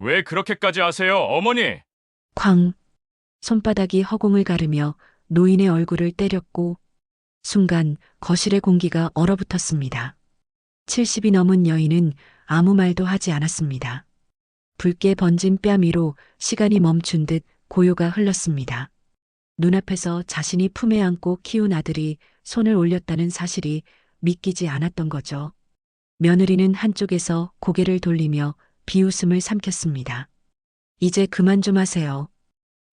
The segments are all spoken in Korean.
왜 그렇게까지 하세요, 어머니? 쾅! 손바닥이 허공을 가르며 노인의 얼굴을 때렸고 순간 거실의 공기가 얼어붙었습니다. 70이 넘은 여인은 아무 말도 하지 않았습니다. 붉게 번진 뺨 위로 시간이 멈춘 듯 고요가 흘렀습니다. 눈앞에서 자신이 품에 안고 키운 아들이 손을 올렸다는 사실이 믿기지 않았던 거죠. 며느리는 한쪽에서 고개를 돌리며 비웃음을 삼켰습니다. 이제 그만 좀 하세요.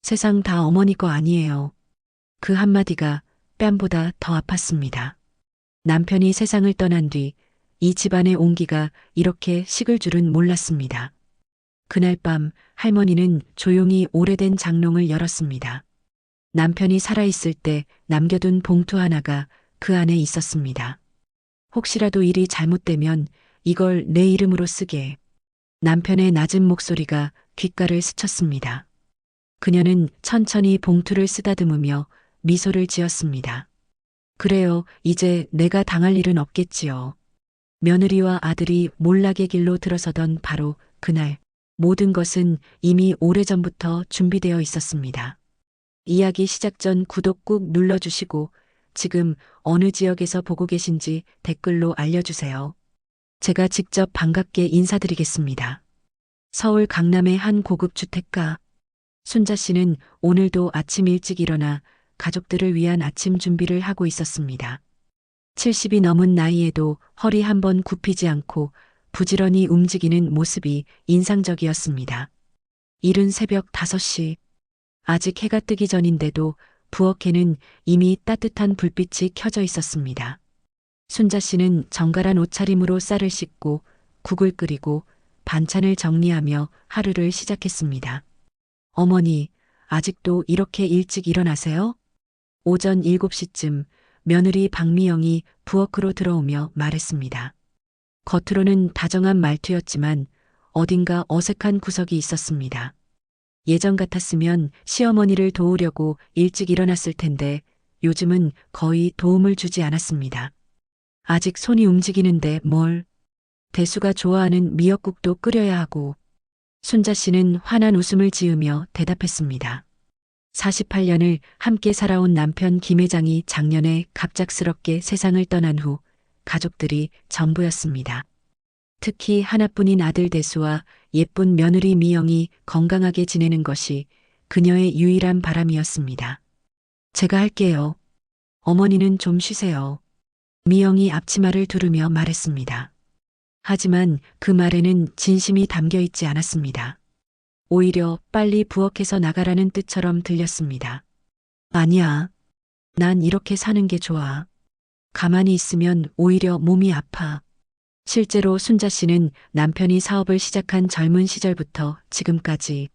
세상 다 어머니 거 아니에요. 그 한마디가 뺨보다 더 아팠습니다. 남편이 세상을 떠난 뒤 이 집안의 온기가 이렇게 식을 줄은 몰랐습니다. 그날 밤 할머니는 조용히 오래된 장롱을 열었습니다. 남편이 살아있을 때 남겨둔 봉투 하나가 그 안에 있었습니다. 혹시라도 일이 잘못되면 이걸 내 이름으로 쓰게. 남편의 낮은 목소리가 귓가를 스쳤습니다. 그녀는 천천히 봉투를 쓰다듬으며 미소를 지었습니다. 그래요, 이제 내가 당할 일은 없겠지요. 며느리와 아들이 몰락의 길로 들어서던 바로 그날, 모든 것은 이미 오래전부터 준비되어 있었습니다. 이야기 시작 전 구독 꾹 눌러주시고 지금 어느 지역에서 보고 계신지 댓글로 알려주세요. 제가 직접 반갑게 인사드리겠습니다. 서울 강남의 한 고급 주택가. 순자 씨는 오늘도 아침 일찍 일어나 가족들을 위한 아침 준비를 하고 있었습니다. 70이 넘은 나이에도 허리 한 번 굽히지 않고 부지런히 움직이는 모습이 인상적이었습니다. 이른 새벽 5시. 아직 해가 뜨기 전인데도 부엌에는 이미 따뜻한 불빛이 켜져 있었습니다. 순자 씨는 정갈한 옷차림으로 쌀을 씻고 국을 끓이고 반찬을 정리하며 하루를 시작했습니다. 어머니, 아직도 이렇게 일찍 일어나세요? 오전 7시쯤 며느리 박미영이 부엌으로 들어오며 말했습니다. 겉으로는 다정한 말투였지만 어딘가 어색한 구석이 있었습니다. 예전 같았으면 시어머니를 도우려고 일찍 일어났을 텐데 요즘은 거의 도움을 주지 않았습니다. 아직 손이 움직이는데 뭘? 대수가 좋아하는 미역국도 끓여야 하고. 순자 씨는 환한 웃음을 지으며 대답했습니다. 48년을 함께 살아온 남편 김 회장이 작년에 갑작스럽게 세상을 떠난 후 가족들이 전부였습니다. 특히 하나뿐인 아들 대수와 예쁜 며느리 미영이 건강하게 지내는 것이 그녀의 유일한 바람이었습니다. 제가 할게요. 어머니는 좀 쉬세요. 미영이 앞치마를 두르며 말했습니다. 하지만 그 말에는 진심이 담겨 있지 않았습니다. 오히려 빨리 부엌에서 나가라는 뜻처럼 들렸습니다. 아니야. 난 이렇게 사는 게 좋아. 가만히 있으면 오히려 몸이 아파. 실제로 순자 씨는 남편이 사업을 시작한 젊은 시절부터 지금까지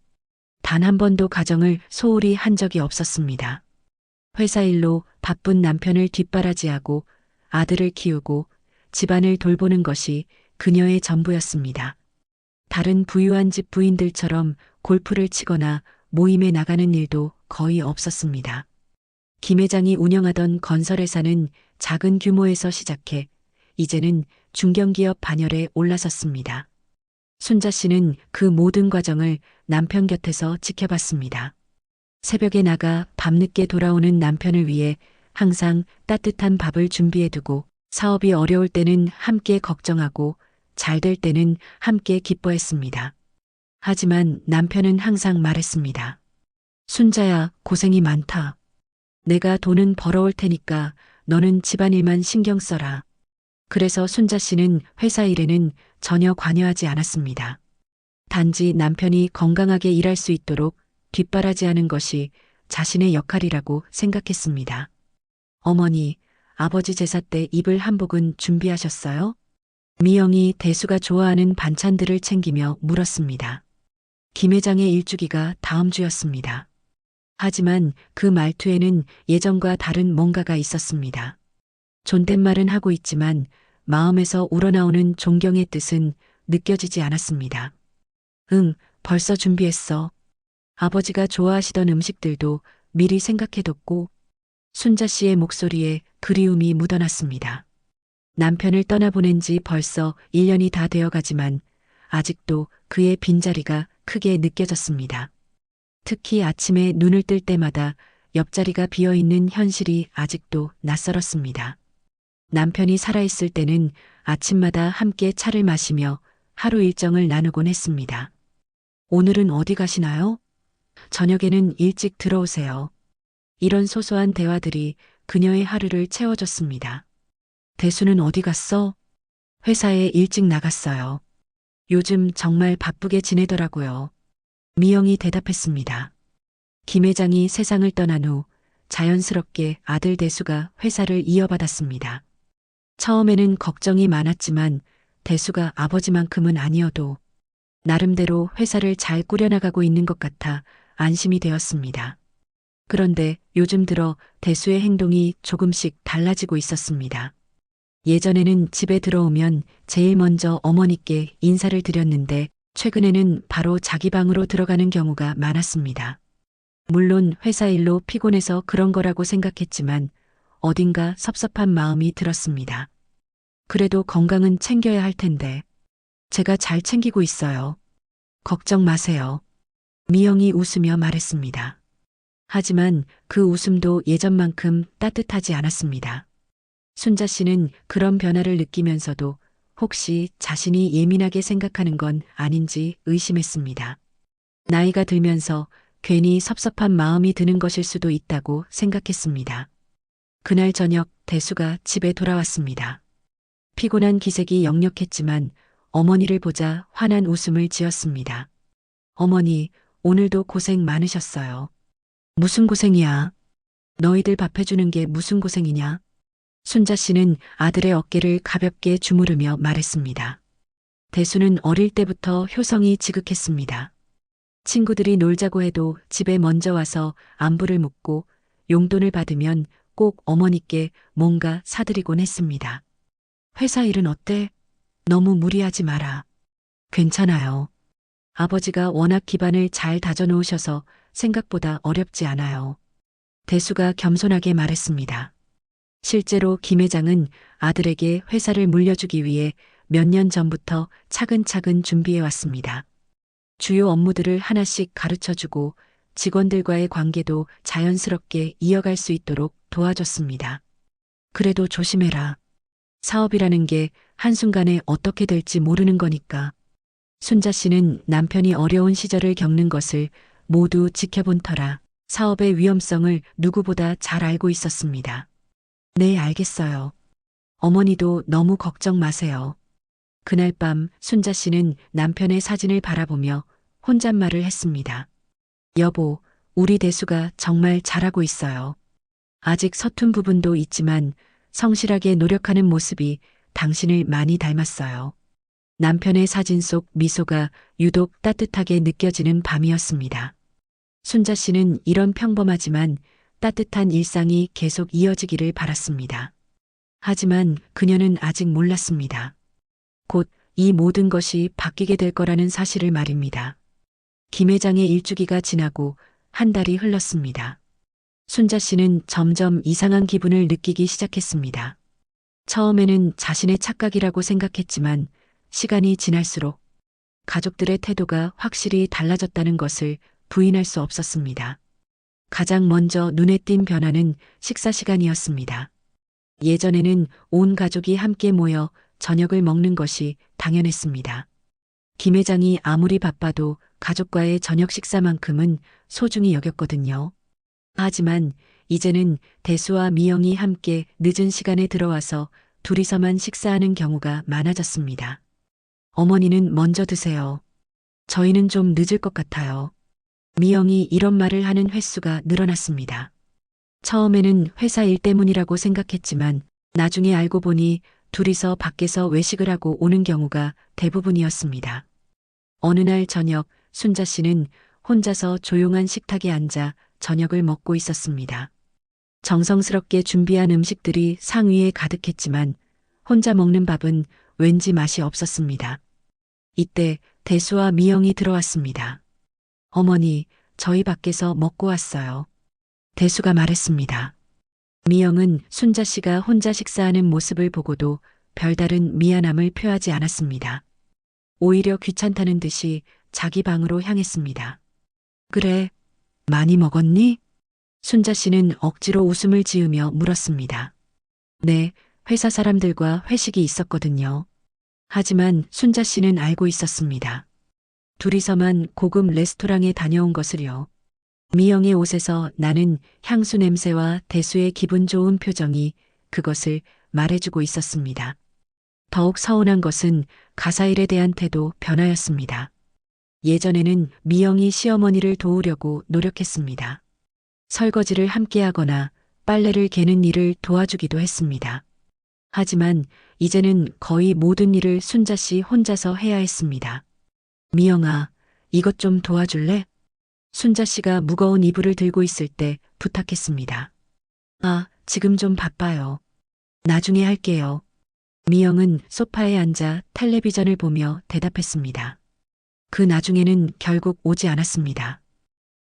단 한 번도 가정을 소홀히 한 적이 없었습니다. 회사 일로 바쁜 남편을 뒷바라지하고 아들을 키우고 집안을 돌보는 것이 그녀의 전부였습니다. 다른 부유한 집 부인들처럼 골프를 치거나 모임에 나가는 일도 거의 없었습니다. 김 회장이 운영하던 건설회사는 작은 규모에서 시작해 이제는 중견기업 반열에 올라섰습니다. 순자 씨는 그 모든 과정을 남편 곁에서 지켜봤습니다. 새벽에 나가 밤늦게 돌아오는 남편을 위해 항상 따뜻한 밥을 준비해두고 사업이 어려울 때는 함께 걱정하고 잘 될 때는 함께 기뻐했습니다. 하지만 남편은 항상 말했습니다. 순자야, 고생이 많다. 내가 돈은 벌어올 테니까 너는 집안일만 신경 써라. 그래서 순자 씨는 회사 일에는 전혀 관여하지 않았습니다. 단지 남편이 건강하게 일할 수 있도록 뒷바라지하는 것이 자신의 역할이라고 생각했습니다. 어머니, 아버지 제사 때 입을 한복은 준비하셨어요? 미영이 대수가 좋아하는 반찬들을 챙기며 물었습니다. 김 회장의 일주기가 다음 주였습니다. 하지만 그 말투에는 예전과 다른 뭔가가 있었습니다. 존댓말은 하고 있지만 마음에서 우러나오는 존경의 뜻은 느껴지지 않았습니다. 응, 벌써 준비했어. 아버지가 좋아하시던 음식들도 미리 생각해뒀고 순자 씨의 목소리에 그리움이 묻어났습니다. 남편을 떠나보낸 지 벌써 1년이 다 되어가지만 아직도 그의 빈자리가 크게 느껴졌습니다. 특히 아침에 눈을 뜰 때마다 옆자리가 비어 있는 현실이 아직도 낯설었습니다. 남편이 살아있을 때는 아침마다 함께 차를 마시며 하루 일정을 나누곤 했습니다. 오늘은 어디 가시나요? 저녁에는 일찍 들어오세요. 이런 소소한 대화들이 그녀의 하루를 채워줬습니다. 대수는 어디 갔어? 회사에 일찍 나갔어요. 요즘 정말 바쁘게 지내더라고요. 미영이 대답했습니다. 김 회장이 세상을 떠난 후 자연스럽게 아들 대수가 회사를 이어받았습니다. 처음에는 걱정이 많았지만 대수가 아버지만큼은 아니어도 나름대로 회사를 잘 꾸려나가고 있는 것 같아 안심이 되었습니다. 그런데 요즘 들어 대수의 행동이 조금씩 달라지고 있었습니다. 예전에는 집에 들어오면 제일 먼저 어머니께 인사를 드렸는데 최근에는 바로 자기 방으로 들어가는 경우가 많았습니다. 물론 회사 일로 피곤해서 그런 거라고 생각했지만 어딘가 섭섭한 마음이 들었습니다. 그래도 건강은 챙겨야 할 텐데 제가 잘 챙기고 있어요. 걱정 마세요. 미영이 웃으며 말했습니다. 하지만 그 웃음도 예전만큼 따뜻하지 않았습니다. 순자 씨는 그런 변화를 느끼면서도 혹시 자신이 예민하게 생각하는 건 아닌지 의심했습니다. 나이가 들면서 괜히 섭섭한 마음이 드는 것일 수도 있다고 생각했습니다. 그날 저녁 대수가 집에 돌아왔습니다. 피곤한 기색이 역력했지만 어머니를 보자 환한 웃음을 지었습니다. 어머니, 오늘도 고생 많으셨어요. 무슨 고생이야? 너희들 밥 해주는 게 무슨 고생이냐? 순자 씨는 아들의 어깨를 가볍게 주무르며 말했습니다. 대수는 어릴 때부터 효성이 지극했습니다. 친구들이 놀자고 해도 집에 먼저 와서 안부를 묻고 용돈을 받으면 꼭 어머니께 뭔가 사드리곤 했습니다. 회사 일은 어때? 너무 무리하지 마라. 괜찮아요. 아버지가 워낙 기반을 잘 다져놓으셔서 생각보다 어렵지 않아요. 대수가 겸손하게 말했습니다. 실제로 김 회장은 아들에게 회사를 물려주기 위해 몇 년 전부터 차근차근 준비해 왔습니다. 주요 업무들을 하나씩 가르쳐주고 직원들과의 관계도 자연스럽게 이어갈 수 있도록 도와줬습니다. 그래도 조심해라. 사업이라는 게 한순간에 어떻게 될지 모르는 거니까. 순자 씨는 남편이 어려운 시절을 겪는 것을 모두 지켜본 터라 사업의 위험성을 누구보다 잘 알고 있었습니다. 네, 알겠어요. 어머니도 너무 걱정 마세요. 그날 밤 순자 씨는 남편의 사진을 바라보며 혼잣말을 했습니다. 여보, 우리 대수가 정말 잘하고 있어요. 아직 서툰 부분도 있지만 성실하게 노력하는 모습이 당신을 많이 닮았어요. 남편의 사진 속 미소가 유독 따뜻하게 느껴지는 밤이었습니다. 순자 씨는 이런 평범하지만 따뜻한 일상이 계속 이어지기를 바랐습니다. 하지만 그녀는 아직 몰랐습니다. 곧 이 모든 것이 바뀌게 될 거라는 사실을 말입니다. 김 회장의 일주기가 지나고 한 달이 흘렀습니다. 순자 씨는 점점 이상한 기분을 느끼기 시작했습니다. 처음에는 자신의 착각이라고 생각했지만 시간이 지날수록 가족들의 태도가 확실히 달라졌다는 것을 부인할 수 없었습니다. 가장 먼저 눈에 띈 변화는 식사 시간이었습니다. 예전에는 온 가족이 함께 모여 저녁을 먹는 것이 당연했습니다. 김 회장이 아무리 바빠도 가족과의 저녁 식사만큼은 소중히 여겼거든요. 하지만 이제는 대수와 미영이 함께 늦은 시간에 들어와서 둘이서만 식사하는 경우가 많아졌습니다. 어머니는 먼저 드세요. 저희는 좀 늦을 것 같아요. 미영이 이런 말을 하는 횟수가 늘어났습니다. 처음에는 회사 일 때문이라고 생각했지만 나중에 알고 보니 둘이서 밖에서 외식을 하고 오는 경우가 대부분이었습니다. 어느 날 저녁 순자 씨는 혼자서 조용한 식탁에 앉아 저녁을 먹고 있었습니다. 정성스럽게 준비한 음식들이 상위에 가득했지만 혼자 먹는 밥은 왠지 맛이 없었습니다. 이때 대수와 미영이 들어왔습니다. 어머니, 저희 밖에서 먹고 왔어요. 대수가 말했습니다. 미영은 순자 씨가 혼자 식사하는 모습을 보고도 별다른 미안함을 표하지 않았습니다. 오히려 귀찮다는 듯이 자기 방으로 향했습니다. 그래, 많이 먹었니? 순자 씨는 억지로 웃음을 지으며 물었습니다. 네, 회사 사람들과 회식이 있었거든요. 하지만 순자 씨는 알고 있었습니다. 둘이서만 고급 레스토랑에 다녀온 것을요. 미영의 옷에서 나는 향수 냄새와 대수의 기분 좋은 표정이 그것을 말해주고 있었습니다. 더욱 서운한 것은 가사일에 대한 태도 변화였습니다. 예전에는 미영이 시어머니를 도우려고 노력했습니다. 설거지를 함께 하거나 빨래를 개는 일을 도와주기도 했습니다. 하지만 이제는 거의 모든 일을 순자 씨 혼자서 해야 했습니다. 미영아, 이것 좀 도와줄래? 순자 씨가 무거운 이불을 들고 있을 때 부탁했습니다. 아, 지금 좀 바빠요. 나중에 할게요. 미영은 소파에 앉아 텔레비전을 보며 대답했습니다. 그 나중에는 결국 오지 않았습니다.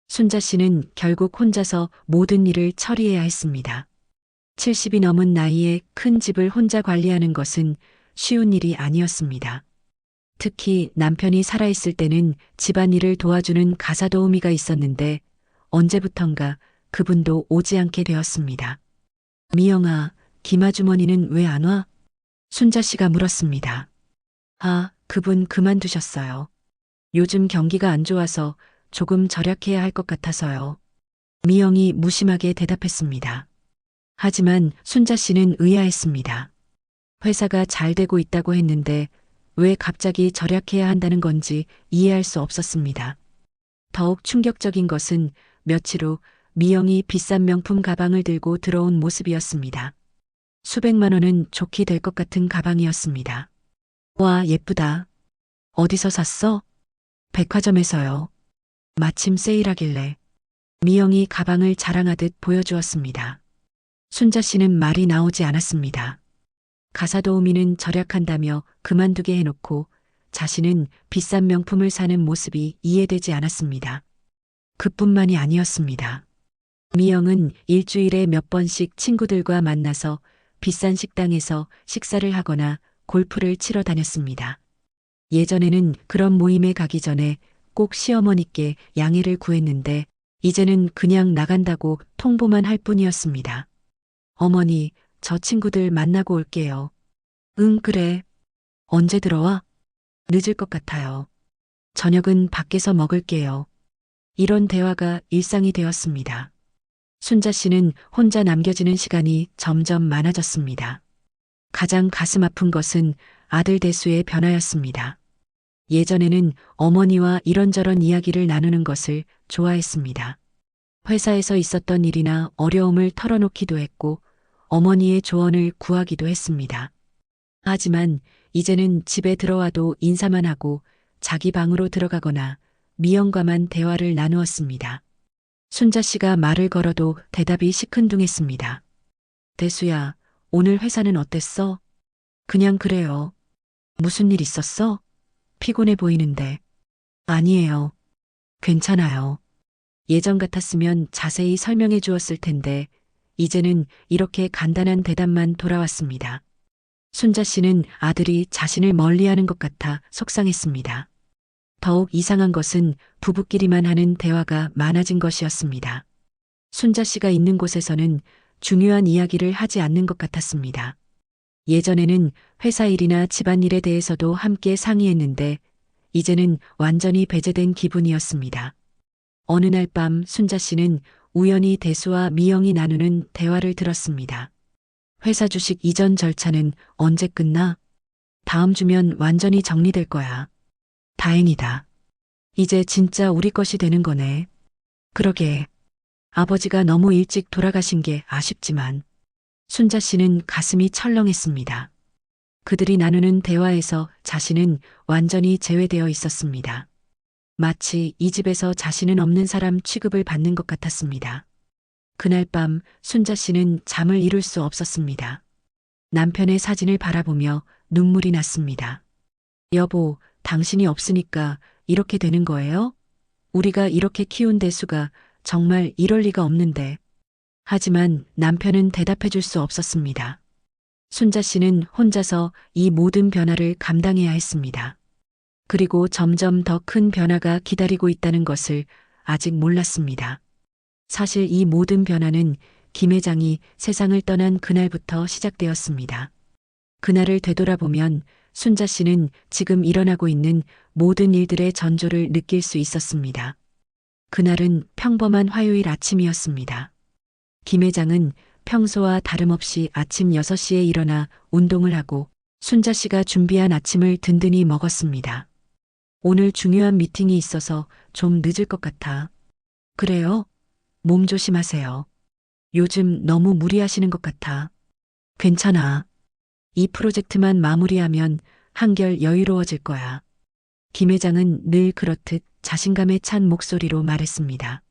순자 씨는 결국 혼자서 모든 일을 처리해야 했습니다. 70이 넘은 나이에 큰 집을 혼자 관리하는 것은 쉬운 일이 아니었습니다. 특히 남편이 살아있을 때는 집안일을 도와주는 가사도우미가 있었는데 언제부턴가 그분도 오지 않게 되었습니다. 미영아, 김아주머니는 왜 안 와? 순자 씨가 물었습니다. 아, 그분 그만두셨어요. 요즘 경기가 안 좋아서 조금 절약해야 할 것 같아서요. 미영이 무심하게 대답했습니다. 하지만 순자 씨는 의아했습니다. 회사가 잘 되고 있다고 했는데 왜 갑자기 절약해야 한다는 건지 이해할 수 없었습니다. 더욱 충격적인 것은 며칠 후 미영이 비싼 명품 가방을 들고 들어온 모습이었습니다. 수백만 원은 좋게 될 것 같은 가방이었습니다. 와, 예쁘다. 어디서 샀어? 백화점에서요. 마침 세일하길래. 미영이 가방을 자랑하듯 보여주었습니다. 순자 씨는 말이 나오지 않았습니다. 가사도우미는 절약한다며 그만두게 해놓고 자신은 비싼 명품을 사는 모습이 이해되지 않았습니다. 그뿐만이 아니었습니다. 미영은 일주일에 몇 번씩 친구들과 만나서 비싼 식당에서 식사를 하거나 골프를 치러 다녔습니다. 예전에는 그런 모임에 가기 전에 꼭 시어머니께 양해를 구했는데 이제는 그냥 나간다고 통보만 할 뿐이었습니다. 어머니, 저 친구들 만나고 올게요. 응, 그래. 언제 들어와? 늦을 것 같아요. 저녁은 밖에서 먹을게요. 이런 대화가 일상이 되었습니다. 순자 씨는 혼자 남겨지는 시간이 점점 많아졌습니다. 가장 가슴 아픈 것은 아들 대수의 변화였습니다. 예전에는 어머니와 이런저런 이야기를 나누는 것을 좋아했습니다. 회사에서 있었던 일이나 어려움을 털어놓기도 했고 어머니의 조언을 구하기도 했습니다. 하지만 이제는 집에 들어와도 인사만 하고 자기 방으로 들어가거나 미영과만 대화를 나누었습니다. 순자 씨가 말을 걸어도 대답이 시큰둥했습니다. 대수야, 오늘 회사는 어땠어? 그냥 그래요. 무슨 일 있었어? 피곤해 보이는데. 아니에요. 괜찮아요. 예전 같았으면 자세히 설명해 주었을 텐데 이제는 이렇게 간단한 대답만 돌아왔습니다. 순자 씨는 아들이 자신을 멀리하는 것 같아 속상했습니다. 더욱 이상한 것은 부부끼리만 하는 대화가 많아진 것이었습니다. 순자 씨가 있는 곳에서는 중요한 이야기를 하지 않는 것 같았습니다. 예전에는 회사 일이나 집안일에 대해서도 함께 상의했는데 이제는 완전히 배제된 기분이었습니다. 어느 날 밤 순자 씨는 우연히 대수와 미영이 나누는 대화를 들었습니다. 회사 주식 이전 절차는 언제 끝나? 다음 주면 완전히 정리될 거야. 다행이다. 이제 진짜 우리 것이 되는 거네. 그러게. 아버지가 너무 일찍 돌아가신 게 아쉽지만 순자 씨는 가슴이 철렁했습니다. 그들이 나누는 대화에서 자신은 완전히 제외되어 있었습니다. 마치 이 집에서 자신은 없는 사람 취급을 받는 것 같았습니다. 그날 밤 순자 씨는 잠을 이룰 수 없었습니다. 남편의 사진을 바라보며 눈물이 났습니다. 여보, 당신이 없으니까 이렇게 되는 거예요? 우리가 이렇게 키운 대수가 정말 이럴 리가 없는데. 하지만 남편은 대답해 줄 수 없었습니다. 순자 씨는 혼자서 이 모든 변화를 감당해야 했습니다. 그리고 점점 더 큰 변화가 기다리고 있다는 것을 아직 몰랐습니다. 사실 이 모든 변화는 김 회장이 세상을 떠난 그날부터 시작되었습니다. 그날을 되돌아보면 순자 씨는 지금 일어나고 있는 모든 일들의 전조를 느낄 수 있었습니다. 그날은 평범한 화요일 아침이었습니다. 김 회장은 평소와 다름없이 아침 6시에 일어나 운동을 하고 순자 씨가 준비한 아침을 든든히 먹었습니다. 오늘 중요한 미팅이 있어서 좀 늦을 것 같아. 그래요? 몸 조심하세요. 요즘 너무 무리하시는 것 같아. 괜찮아. 이 프로젝트만 마무리하면 한결 여유로워질 거야. 김 회장은 늘 그렇듯 자신감에 찬 목소리로 말했습니다.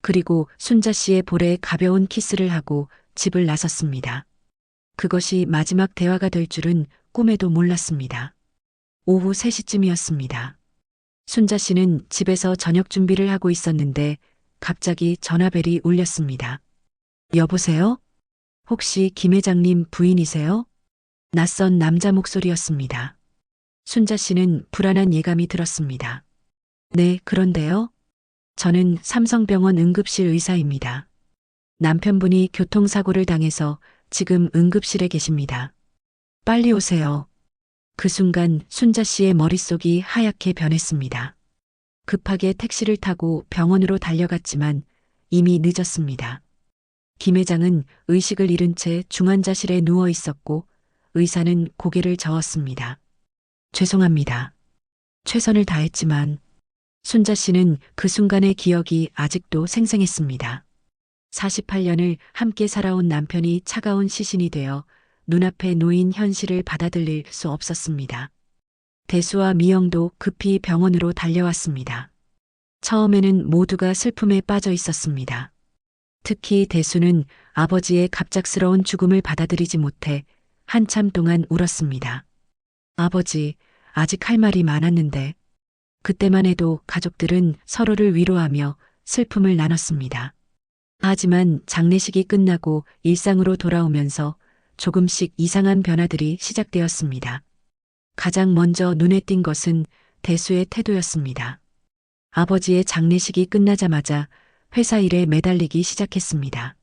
그리고 순자 씨의 볼에 가벼운 키스를 하고 집을 나섰습니다. 그것이 마지막 대화가 될 줄은 꿈에도 몰랐습니다. 오후 3시쯤이었습니다. 순자 씨는 집에서 저녁 준비를 하고 있었는데 갑자기 전화벨이 울렸습니다. 여보세요? 혹시 김 회장님 부인이세요? 낯선 남자 목소리였습니다. 순자 씨는 불안한 예감이 들었습니다. 네, 그런데요. 저는 삼성병원 응급실 의사입니다. 남편분이 교통사고를 당해서 지금 응급실에 계십니다. 빨리 오세요. 그 순간 순자 씨의 머릿속이 하얗게 변했습니다. 급하게 택시를 타고 병원으로 달려갔지만 이미 늦었습니다. 김 회장은 의식을 잃은 채 중환자실에 누워 있었고 의사는 고개를 저었습니다. 죄송합니다. 최선을 다했지만 순자 씨는 그 순간의 기억이 아직도 생생했습니다. 48년을 함께 살아온 남편이 차가운 시신이 되어 눈앞에 놓인 현실을 받아들일 수 없었습니다. 대수와 미영도 급히 병원으로 달려왔습니다. 처음에는 모두가 슬픔에 빠져 있었습니다. 특히 대수는 아버지의 갑작스러운 죽음을 받아들이지 못해 한참 동안 울었습니다. 아버지, 아직 할 말이 많았는데. 그때만 해도 가족들은 서로를 위로하며 슬픔을 나눴습니다. 하지만 장례식이 끝나고 일상으로 돌아오면서 조금씩 이상한 변화들이 시작되었습니다. 가장 먼저 눈에 띈 것은 대수의 태도였습니다. 아버지의 장례식이 끝나자마자 회사 일에 매달리기 시작했습니다.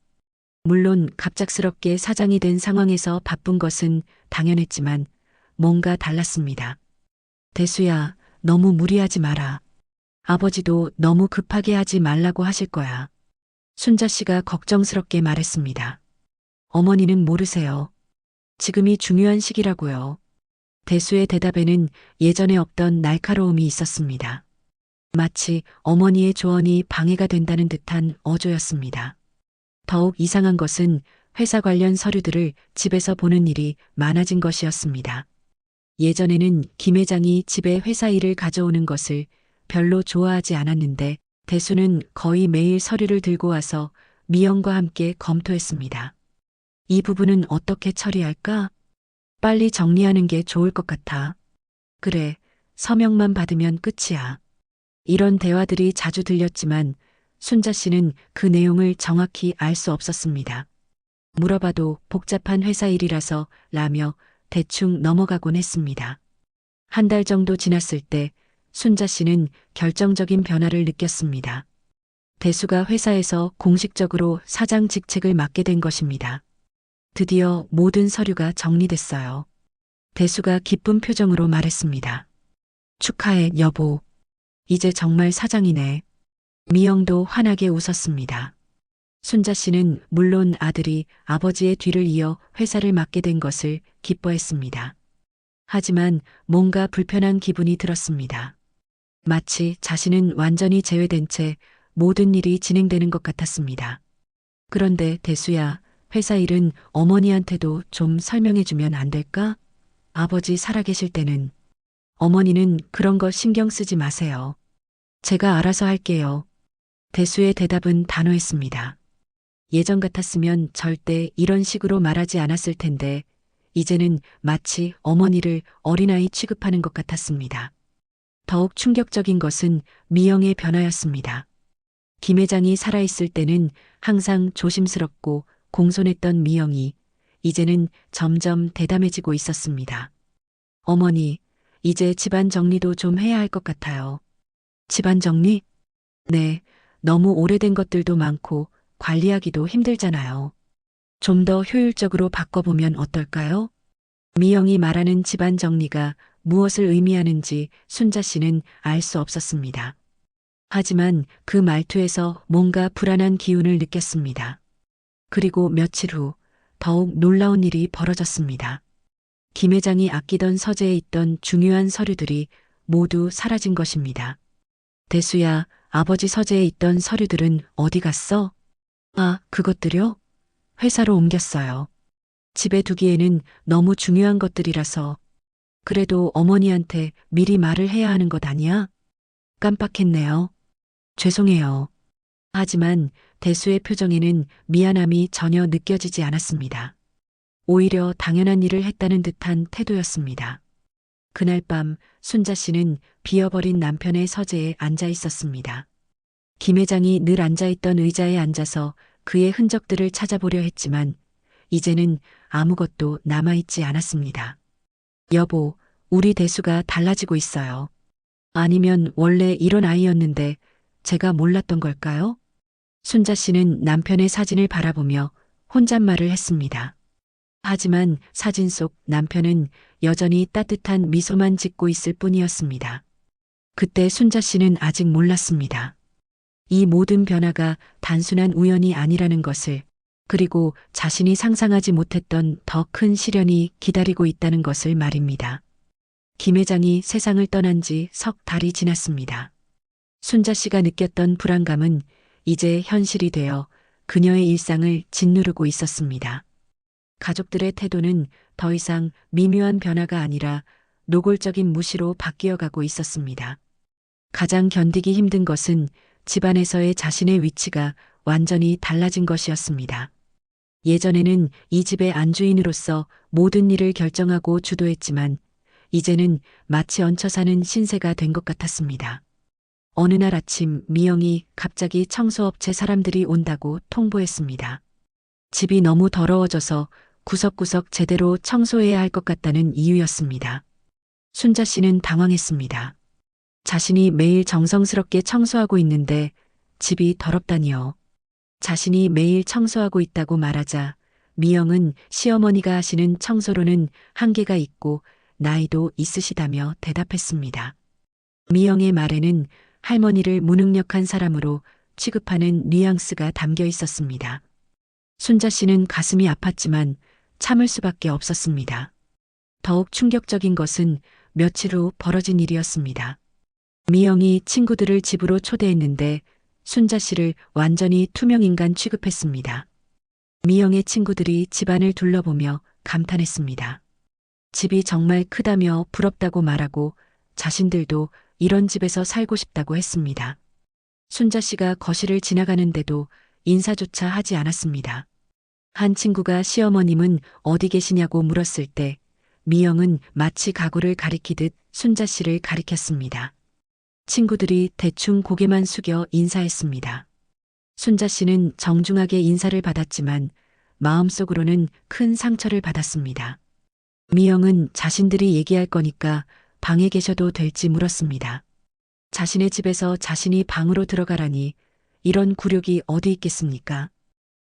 물론 갑작스럽게 사장이 된 상황에서 바쁜 것은 당연했지만 뭔가 달랐습니다. 대수야, 너무 무리하지 마라. 아버지도 너무 급하게 하지 말라고 하실 거야. 순자 씨가 걱정스럽게 말했습니다. 어머니는 모르세요. 지금이 중요한 시기라고요. 대수의 대답에는 예전에 없던 날카로움이 있었습니다. 마치 어머니의 조언이 방해가 된다는 듯한 어조였습니다. 더욱 이상한 것은 회사 관련 서류들을 집에서 보는 일이 많아진 것이었습니다. 예전에는 김 회장이 집에 회사 일을 가져오는 것을 별로 좋아하지 않았는데 대수는 거의 매일 서류를 들고 와서 미영과 함께 검토했습니다. 이 부분은 어떻게 처리할까? 빨리 정리하는 게 좋을 것 같아. 그래, 서명만 받으면 끝이야. 이런 대화들이 자주 들렸지만 순자 씨는 그 내용을 정확히 알 수 없었습니다. 물어봐도 복잡한 회사 일이라서 라며 대충 넘어가곤 했습니다. 한 달 정도 지났을 때 순자 씨는 결정적인 변화를 느꼈습니다. 대수가 회사에서 공식적으로 사장 직책을 맡게 된 것입니다. 드디어 모든 서류가 정리됐어요. 대수가 기쁜 표정으로 말했습니다. 축하해, 여보. 이제 정말 사장이네. 미영도 환하게 웃었습니다. 순자 씨는 물론 아들이 아버지의 뒤를 이어 회사를 맡게 된 것을 기뻐했습니다. 하지만 뭔가 불편한 기분이 들었습니다. 마치 자신은 완전히 제외된 채 모든 일이 진행되는 것 같았습니다. 그런데 대수야, 회사 일은 어머니한테도 좀 설명해주면 안 될까? 아버지 살아계실 때는. 어머니는 그런 거 신경 쓰지 마세요. 제가 알아서 할게요. 대수의 대답은 단호했습니다. 예전 같았으면 절대 이런 식으로 말하지 않았을 텐데 이제는 마치 어머니를 어린아이 취급하는 것 같았습니다. 더욱 충격적인 것은 미영의 변화였습니다. 김 회장이 살아있을 때는 항상 조심스럽고 공손했던 미영이 이제는 점점 대담해지고 있었습니다. 어머니, 이제 집안 정리도 좀 해야 할 것 같아요. 집안 정리? 네, 너무 오래된 것들도 많고 관리하기도 힘들잖아요. 좀 더 효율적으로 바꿔보면 어떨까요? 미영이 말하는 집안 정리가 무엇을 의미하는지 순자 씨는 알 수 없었습니다. 하지만 그 말투에서 뭔가 불안한 기운을 느꼈습니다. 그리고 며칠 후 더욱 놀라운 일이 벌어졌습니다. 김 회장이 아끼던 서재에 있던 중요한 서류들이 모두 사라진 것입니다. 대수야, 아버지 서재에 있던 서류들은 어디 갔어? 아, 그것들요? 회사로 옮겼어요. 집에 두기에는 너무 중요한 것들이라서. 그래도 어머니한테 미리 말을 해야 하는 것 아니야? 깜빡했네요. 죄송해요. 하지만 대수의 표정에는 미안함이 전혀 느껴지지 않았습니다. 오히려 당연한 일을 했다는 듯한 태도였습니다. 그날 밤 순자 씨는 비어버린 남편의 서재에 앉아 있었습니다. 김 회장이 늘 앉아있던 의자에 앉아서 그의 흔적들을 찾아보려 했지만 이제는 아무것도 남아있지 않았습니다. 여보, 우리 대수가 달라지고 있어요. 아니면 원래 이런 아이였는데 제가 몰랐던 걸까요? 순자 씨는 남편의 사진을 바라보며 혼잣말을 했습니다. 하지만 사진 속 남편은 여전히 따뜻한 미소만 짓고 있을 뿐이었습니다. 그때 순자 씨는 아직 몰랐습니다. 이 모든 변화가 단순한 우연이 아니라는 것을, 그리고 자신이 상상하지 못했던 더 큰 시련이 기다리고 있다는 것을 말입니다. 김 회장이 세상을 떠난 지 석 달이 지났습니다. 순자 씨가 느꼈던 불안감은 이제 현실이 되어 그녀의 일상을 짓누르고 있었습니다. 가족들의 태도는 더 이상 미묘한 변화가 아니라 노골적인 무시로 바뀌어 가고 있었습니다. 가장 견디기 힘든 것은 집안에서의 자신의 위치가 완전히 달라진 것이었습니다. 예전에는 이 집의 안주인으로서 모든 일을 결정하고 주도했지만 이제는 마치 얹혀 사는 신세가 된 것 같았습니다. 어느 날 아침 미영이 갑자기 청소업체 사람들이 온다고 통보했습니다. 집이 너무 더러워져서 구석구석 제대로 청소해야 할 것 같다는 이유였습니다. 순자 씨는 당황했습니다. 자신이 매일 정성스럽게 청소하고 있는데 집이 더럽다니요. 자신이 매일 청소하고 있다고 말하자 미영은 시어머니가 하시는 청소로는 한계가 있고 나이도 있으시다며 대답했습니다. 미영의 말에는 할머니를 무능력한 사람으로 취급하는 뉘앙스가 담겨 있었습니다. 순자 씨는 가슴이 아팠지만 참을 수밖에 없었습니다. 더욱 충격적인 것은 며칠 후 벌어진 일이었습니다. 미영이 친구들을 집으로 초대했는데 순자 씨를 완전히 투명인간 취급했습니다. 미영의 친구들이 집안을 둘러보며 감탄했습니다. 집이 정말 크다며 부럽다고 말하고 자신들도 이런 집에서 살고 싶다고 했습니다. 순자 씨가 거실을 지나가는데도 인사조차 하지 않았습니다. 한 친구가 시어머님은 어디 계시냐고 물었을 때 미영은 마치 가구를 가리키듯 순자 씨를 가리켰습니다. 친구들이 대충 고개만 숙여 인사했습니다. 순자 씨는 정중하게 인사를 받았지만 마음속으로는 큰 상처를 받았습니다. 미영은 자신들이 얘기할 거니까 방에 계셔도 될지 물었습니다. 자신의 집에서 자신이 방으로 들어가라니 이런 굴욕이 어디 있겠습니까?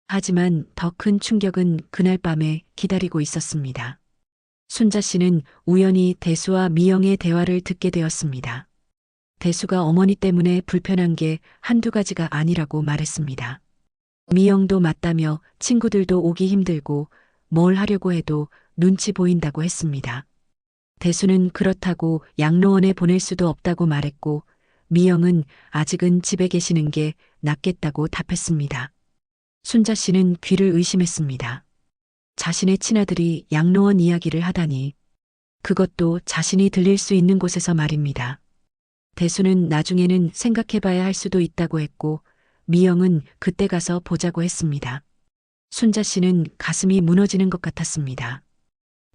하지만 더 큰 충격은 그날 밤에 기다리고 있었습니다. 순자 씨는 우연히 대수와 미영의 대화를 듣게 되었습니다. 대수가 어머니 때문에 불편한 게 한두 가지가 아니라고 말했습니다. 미영도 맞다며 친구들도 오기 힘들고 뭘 하려고 해도 눈치 보인다고 했습니다. 대수는 그렇다고 양로원에 보낼 수도 없다고 말했고 미영은 아직은 집에 계시는 게 낫겠다고 답했습니다. 순자 씨는 귀를 의심했습니다. 자신의 친아들이 양로원 이야기를 하다니 그것도 자신이 들릴 수 있는 곳에서 말입니다. 대수는 나중에는 생각해봐야 할 수도 있다고 했고 미영은 그때 가서 보자고 했습니다. 순자 씨는 가슴이 무너지는 것 같았습니다.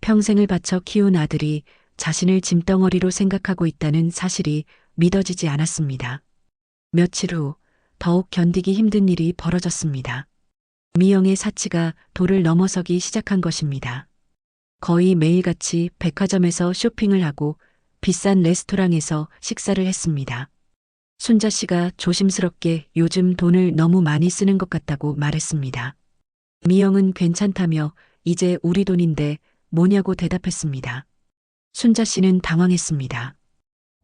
평생을 바쳐 키운 아들이 자신을 짐덩어리로 생각하고 있다는 사실이 믿어지지 않았습니다. 며칠 후 더욱 견디기 힘든 일이 벌어졌습니다. 미영의 사치가 도를 넘어서기 시작한 것입니다. 거의 매일같이 백화점에서 쇼핑을 하고 비싼 레스토랑에서 식사를 했습니다. 순자 씨가 조심스럽게 요즘 돈을 너무 많이 쓰는 것 같다고 말했습니다. 미영은 괜찮다며 이제 우리 돈인데 뭐냐고 대답했습니다. 순자 씨는 당황했습니다.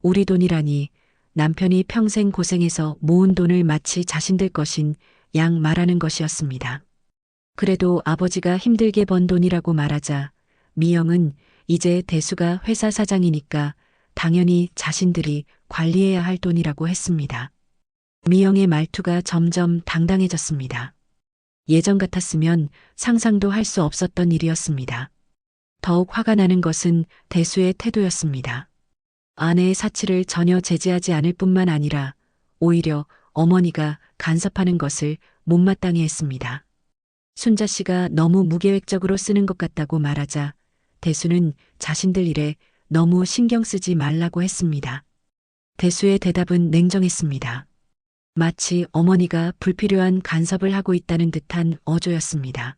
우리 돈이라니 남편이 평생 고생해서 모은 돈을 마치 자신들 것인 양 말하는 것이었습니다. 그래도 아버지가 힘들게 번 돈이라고 말하자 미영은 이제 대수가 회사 사장이니까 당연히 자신들이 관리해야 할 돈이라고 했습니다. 미영의 말투가 점점 당당해졌습니다. 예전 같았으면 상상도 할 수 없었던 일이었습니다. 더욱 화가 나는 것은 대수의 태도였습니다. 아내의 사치를 전혀 제지하지 않을 뿐만 아니라 오히려 어머니가 간섭하는 것을 못마땅해 했습니다. 순자 씨가 너무 무계획적으로 쓰는 것 같다고 말하자 대수는 자신들 일에 너무 신경 쓰지 말라고 했습니다. 대수의 대답은 냉정했습니다. 마치 어머니가 불필요한 간섭을 하고 있다는 듯한 어조였습니다.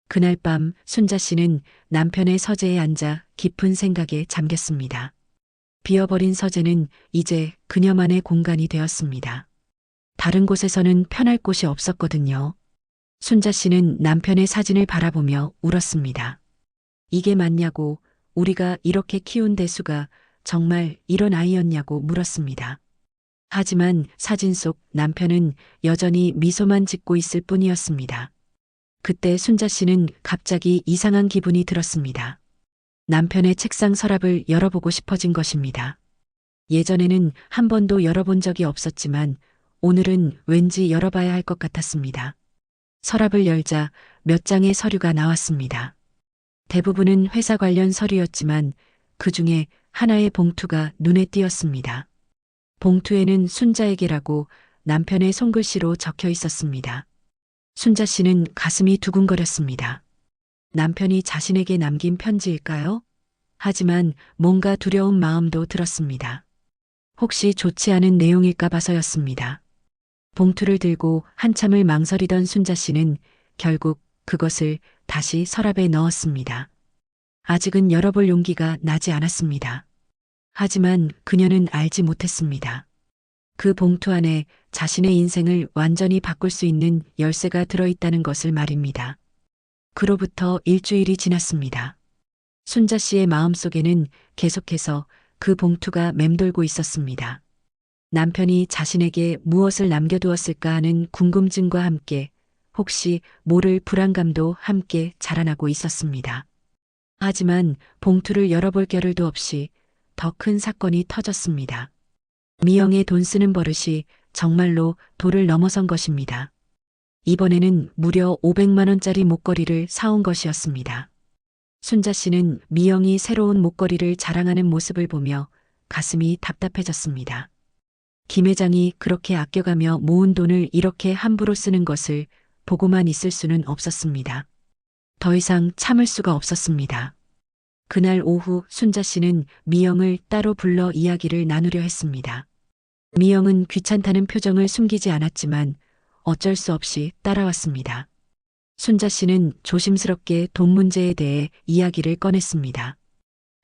그날 밤 순자 씨는 남편의 서재에 앉아 깊은 생각에 잠겼습니다. 비어버린 서재는 이제 그녀만의 공간이 되었습니다. 다른 곳에서는 편할 곳이 없었거든요. 순자 씨는 남편의 사진을 바라보며 울었습니다. 이게 맞냐고, 우리가 이렇게 키운 대수가 정말 이런 아이였냐고 물었습니다. 하지만 사진 속 남편은 여전히 미소만 짓고 있을 뿐이었습니다. 그때 순자 씨는 갑자기 이상한 기분이 들었습니다. 남편의 책상 서랍을 열어보고 싶어진 것입니다. 예전에는 한 번도 열어본 적이 없었지만 오늘은 왠지 열어봐야 할 것 같았습니다. 서랍을 열자 몇 장의 서류가 나왔습니다. 대부분은 회사 관련 서류였지만 그 중에 하나의 봉투가 눈에 띄었습니다. 봉투에는 순자에게라고 남편의 손글씨로 적혀 있었습니다. 순자 씨는 가슴이 두근거렸습니다. 남편이 자신에게 남긴 편지일까요? 하지만 뭔가 두려운 마음도 들었습니다. 혹시 좋지 않은 내용일까 봐서였습니다. 봉투를 들고 한참을 망설이던 순자 씨는 결국 그것을 다시 서랍에 넣었습니다. 아직은 열어볼 용기가 나지 않았습니다. 하지만 그녀는 알지 못했습니다. 그 봉투 안에 자신의 인생을 완전히 바꿀 수 있는 열쇠가 들어있다는 것을 말입니다. 그로부터 일주일이 지났습니다. 순자 씨의 마음속에는 계속해서 그 봉투가 맴돌고 있었습니다. 남편이 자신에게 무엇을 남겨두었을까 하는 궁금증과 함께 혹시 모를 불안감도 함께 자라나고 있었습니다. 하지만 봉투를 열어볼 겨를도 없이 더 큰 사건이 터졌습니다. 미영의 돈 쓰는 버릇이 정말로 도를 넘어선 것입니다. 이번에는 무려 500만 원짜리 목걸이를 사온 것이었습니다. 순자 씨는 미영이 새로운 목걸이를 자랑하는 모습을 보며 가슴이 답답해졌습니다. 김 회장이 그렇게 아껴가며 모은 돈을 이렇게 함부로 쓰는 것을 보고만 있을 수는 없었습니다. 더 이상 참을 수가 없었습니다. 그날 오후 순자 씨는 미영을 따로 불러 이야기를 나누려 했습니다. 미영은 귀찮다는 표정을 숨기지 않았지만 어쩔 수 없이 따라왔습니다. 순자 씨는 조심스럽게 돈 문제에 대해 이야기를 꺼냈습니다.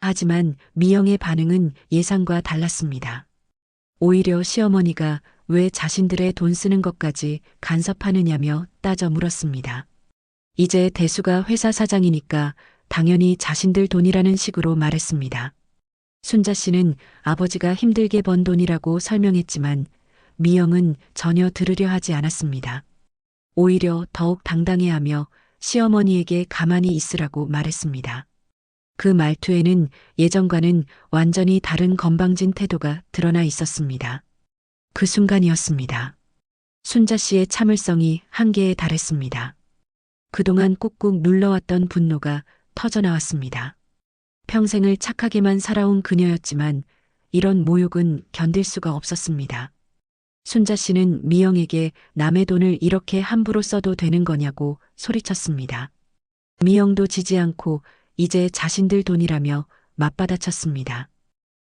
하지만 미영의 반응은 예상과 달랐습니다. 오히려 시어머니가 왜 자신들의 돈 쓰는 것까지 간섭하느냐며 따져 물었습니다. 이제 대수가 회사 사장이니까 당연히 자신들 돈이라는 식으로 말했습니다. 순자 씨는 아버지가 힘들게 번 돈이라고 설명했지만 미영은 전혀 들으려 하지 않았습니다. 오히려 더욱 당당해하며 시어머니에게 가만히 있으라고 말했습니다. 그 말투에는 예전과는 완전히 다른 건방진 태도가 드러나 있었습니다. 그 순간이었습니다. 순자 씨의 참을성이 한계에 달했습니다. 그동안 꾹꾹 눌러왔던 분노가 터져나왔습니다. 평생을 착하게만 살아온 그녀였지만 이런 모욕은 견딜 수가 없었습니다. 순자 씨는 미영에게 남의 돈을 이렇게 함부로 써도 되는 거냐고 소리쳤습니다. 미영도 지지 않고 이제 자신들 돈이라며 맞받아쳤습니다.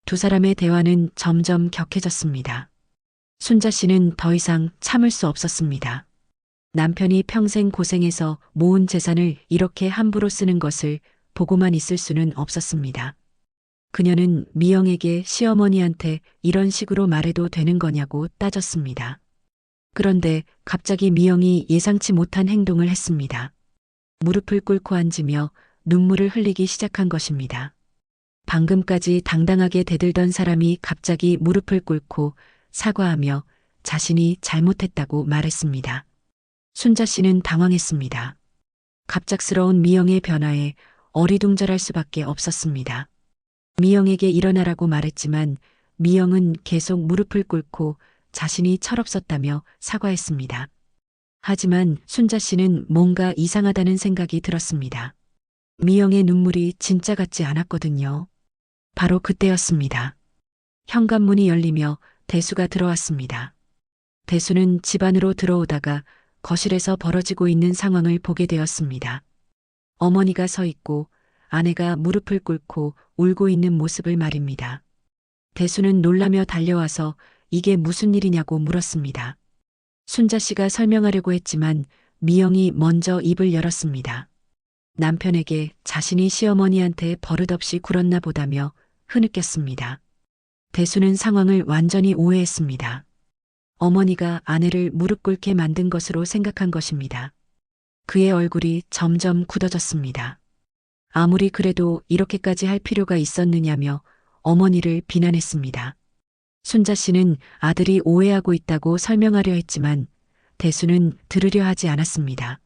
두 사람의 대화는 점점 격해졌습니다. 순자 씨는 더 이상 참을 수 없었습니다. 남편이 평생 고생해서 모은 재산을 이렇게 함부로 쓰는 것을 보고만 있을 수는 없었습니다. 그녀는 미영에게 시어머니한테 이런 식으로 말해도 되는 거냐고 따졌습니다. 그런데 갑자기 미영이 예상치 못한 행동을 했습니다. 무릎을 꿇고 앉으며 눈물을 흘리기 시작한 것입니다. 방금까지 당당하게 대들던 사람이 갑자기 무릎을 꿇고 사과하며 자신이 잘못했다고 말했습니다. 순자 씨는 당황했습니다. 갑작스러운 미영의 변화에 어리둥절할 수밖에 없었습니다. 미영에게 일어나라고 말했지만 미영은 계속 무릎을 꿇고 자신이 철없었다며 사과했습니다. 하지만 순자 씨는 뭔가 이상하다는 생각이 들었습니다. 미영의 눈물이 진짜 같지 않았거든요. 바로 그때였습니다. 현관문이 열리며 대수가 들어왔습니다. 대수는 집 안으로 들어오다가 거실에서 벌어지고 있는 상황을 보게 되었습니다. 어머니가 서 있고 아내가 무릎을 꿇고 울고 있는 모습을 말입니다. 대수는 놀라며 달려와서 이게 무슨 일이냐고 물었습니다. 순자 씨가 설명하려고 했지만 미영이 먼저 입을 열었습니다. 남편에게 자신이 시어머니한테 버릇없이 굴었나 보다며 흐느꼈습니다. 대수는 상황을 완전히 오해했습니다. 어머니가 아내를 무릎 꿇게 만든 것으로 생각한 것입니다. 그의 얼굴이 점점 굳어졌습니다. 아무리 그래도 이렇게까지 할 필요가 있었느냐며 어머니를 비난했습니다. 순자 씨는 아들이 오해하고 있다고 설명하려 했지만 대수는 들으려 하지 않았습니다.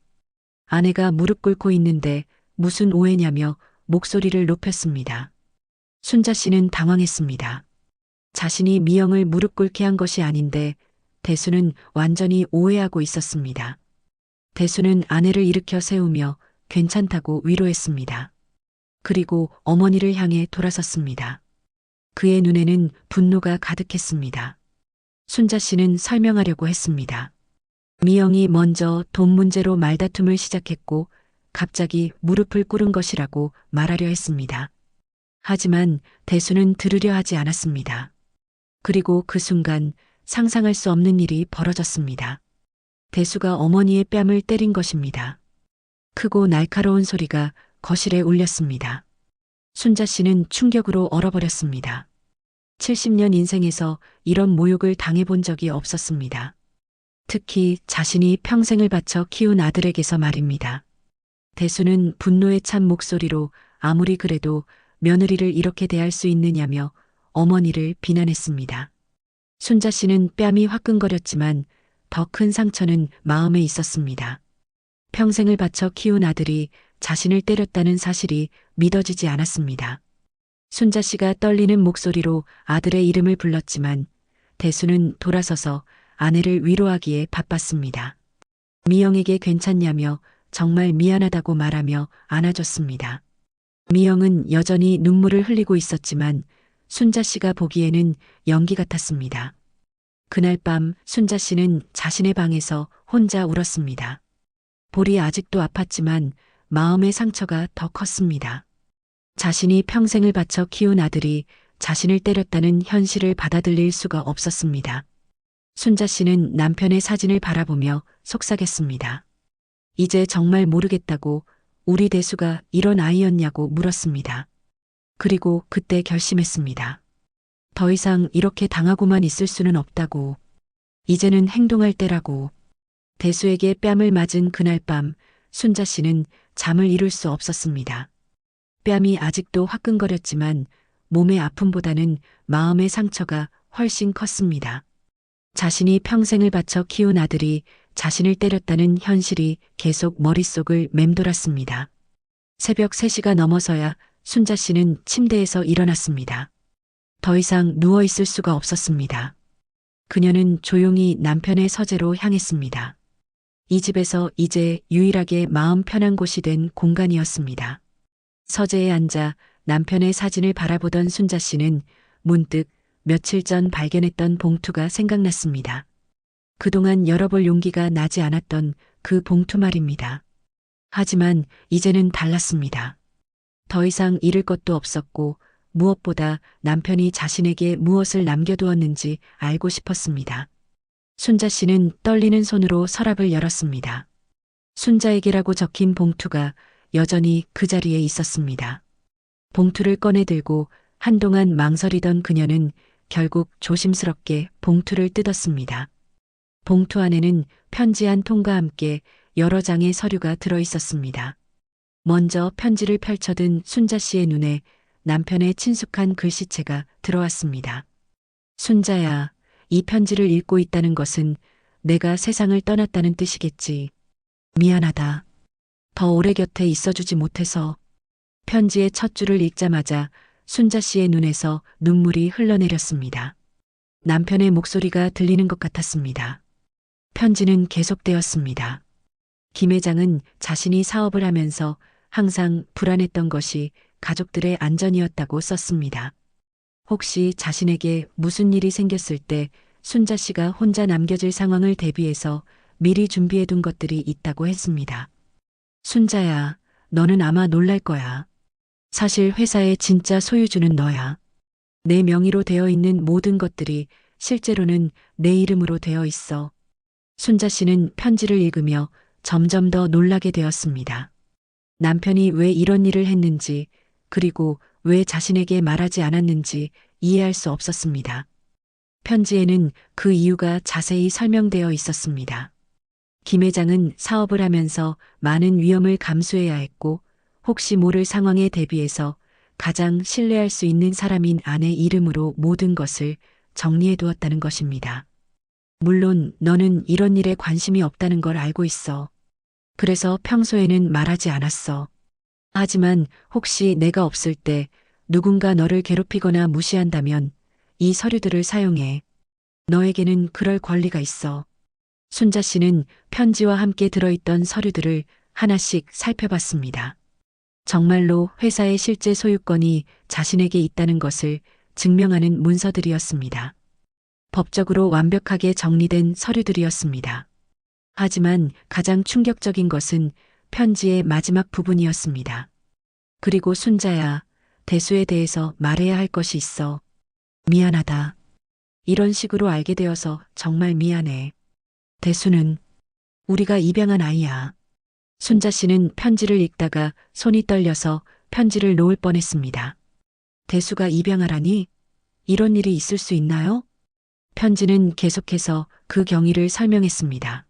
아내가 무릎 꿇고 있는데 무슨 오해냐며 목소리를 높였습니다. 순자 씨는 당황했습니다. 자신이 미영을 무릎 꿇게 한 것이 아닌데 대수는 완전히 오해하고 있었습니다. 대수는 아내를 일으켜 세우며 괜찮다고 위로했습니다. 그리고 어머니를 향해 돌아섰습니다. 그의 눈에는 분노가 가득했습니다. 순자 씨는 설명하려고 했습니다. 미영이 먼저 돈 문제로 말다툼을 시작했고 갑자기 무릎을 꿇은 것이라고 말하려 했습니다. 하지만 대수는 들으려 하지 않았습니다. 그리고 그 순간 상상할 수 없는 일이 벌어졌습니다. 대수가 어머니의 뺨을 때린 것입니다. 크고 날카로운 소리가 거실에 울렸습니다. 순자 씨는 충격으로 얼어버렸습니다. 70년 인생에서 이런 모욕을 당해본 적이 없었습니다. 특히 자신이 평생을 바쳐 키운 아들에게서 말입니다. 대수는 분노에 찬 목소리로 아무리 그래도 며느리를 이렇게 대할 수 있느냐며 어머니를 비난했습니다. 순자 씨는 뺨이 화끈거렸지만 더 큰 상처는 마음에 있었습니다. 평생을 바쳐 키운 아들이 자신을 때렸다는 사실이 믿어지지 않았습니다. 순자 씨가 떨리는 목소리로 아들의 이름을 불렀지만 대수는 돌아서서 아내를 위로하기에 바빴습니다. 미영에게 괜찮냐며 정말 미안하다고 말하며 안아줬습니다. 미영은 여전히 눈물을 흘리고 있었지만 순자 씨가 보기에는 연기 같았습니다. 그날 밤 순자 씨는 자신의 방에서 혼자 울었습니다. 볼이 아직도 아팠지만 마음의 상처가 더 컸습니다. 자신이 평생을 바쳐 키운 아들이 자신을 때렸다는 현실을 받아들일 수가 없었습니다. 순자 씨는 남편의 사진을 바라보며 속삭였습니다. 이제 정말 모르겠다고 우리 대수가 이런 아이였냐고 물었습니다. 그리고 그때 결심했습니다. 더 이상 이렇게 당하고만 있을 수는 없다고. 이제는 행동할 때라고. 대수에게 뺨을 맞은 그날 밤 순자 씨는 잠을 이룰 수 없었습니다. 뺨이 아직도 화끈거렸지만 몸의 아픔보다는 마음의 상처가 훨씬 컸습니다. 자신이 평생을 바쳐 키운 아들이 자신을 때렸다는 현실이 계속 머릿속을 맴돌았습니다. 새벽 3시가 넘어서야 순자 씨는 침대에서 일어났습니다. 더 이상 누워 있을 수가 없었습니다. 그녀는 조용히 남편의 서재로 향했습니다. 이 집에서 이제 유일하게 마음 편한 곳이 된 공간이었습니다. 서재에 앉아 남편의 사진을 바라보던 순자 씨는 문득 며칠 전 발견했던 봉투가 생각났습니다. 그동안 열어볼 용기가 나지 않았던 그 봉투 말입니다. 하지만 이제는 달랐습니다. 더 이상 잃을 것도 없었고 무엇보다 남편이 자신에게 무엇을 남겨두었는지 알고 싶었습니다. 순자 씨는 떨리는 손으로 서랍을 열었습니다. 순자에게라고 적힌 봉투가 여전히 그 자리에 있었습니다. 봉투를 꺼내 들고 한동안 망설이던 그녀는 결국 조심스럽게 봉투를 뜯었습니다. 봉투 안에는 편지 한 통과 함께 여러 장의 서류가 들어 있었습니다. 먼저 편지를 펼쳐든 순자 씨의 눈에 남편의 친숙한 글씨체가 들어왔습니다. 순자야, 이 편지를 읽고 있다는 것은 내가 세상을 떠났다는 뜻이겠지. 미안하다. 더 오래 곁에 있어주지 못해서. 편지의 첫 줄을 읽자마자 순자 씨의 눈에서 눈물이 흘러내렸습니다. 남편의 목소리가 들리는 것 같았습니다. 편지는 계속되었습니다. 김 회장은 자신이 사업을 하면서 항상 불안했던 것이 가족들의 안전이었다고 썼습니다. 혹시 자신에게 무슨 일이 생겼을 때 순자 씨가 혼자 남겨질 상황을 대비해서 미리 준비해둔 것들이 있다고 했습니다. 순자야, 너는 아마 놀랄 거야. 사실 회사의 진짜 소유주는 너야. 내 명의로 되어 있는 모든 것들이 실제로는 내 이름으로 되어 있어. 순자 씨는 편지를 읽으며 점점 더 놀라게 되었습니다. 남편이 왜 이런 일을 했는지, 그리고 왜 자신에게 말하지 않았는지 이해할 수 없었습니다. 편지에는 그 이유가 자세히 설명되어 있었습니다. 김 회장은 사업을 하면서 많은 위험을 감수해야 했고, 혹시 모를 상황에 대비해서 가장 신뢰할 수 있는 사람인 아내 이름으로 모든 것을 정리해 두었다는 것입니다. 물론 너는 이런 일에 관심이 없다는 걸 알고 있어. 그래서 평소에는 말하지 않았어. 하지만 혹시 내가 없을 때 누군가 너를 괴롭히거나 무시한다면 이 서류들을 사용해. 너에게는 그럴 권리가 있어. 순자 씨는 편지와 함께 들어있던 서류들을 하나씩 살펴봤습니다. 정말로 회사의 실제 소유권이 자신에게 있다는 것을 증명하는 문서들이었습니다. 법적으로 완벽하게 정리된 서류들이었습니다. 하지만 가장 충격적인 것은 편지의 마지막 부분이었습니다. 그리고 순자야, 대수에 대해서 말해야 할 것이 있어. 미안하다. 이런 식으로 알게 되어서 정말 미안해. 대수는 우리가 입양한 아이야. 순자 씨는 편지를 읽다가 손이 떨려서 편지를 놓을 뻔했습니다. 대수가 입양하라니? 이런 일이 있을 수 있나요? 편지는 계속해서 그 경위를 설명했습니다.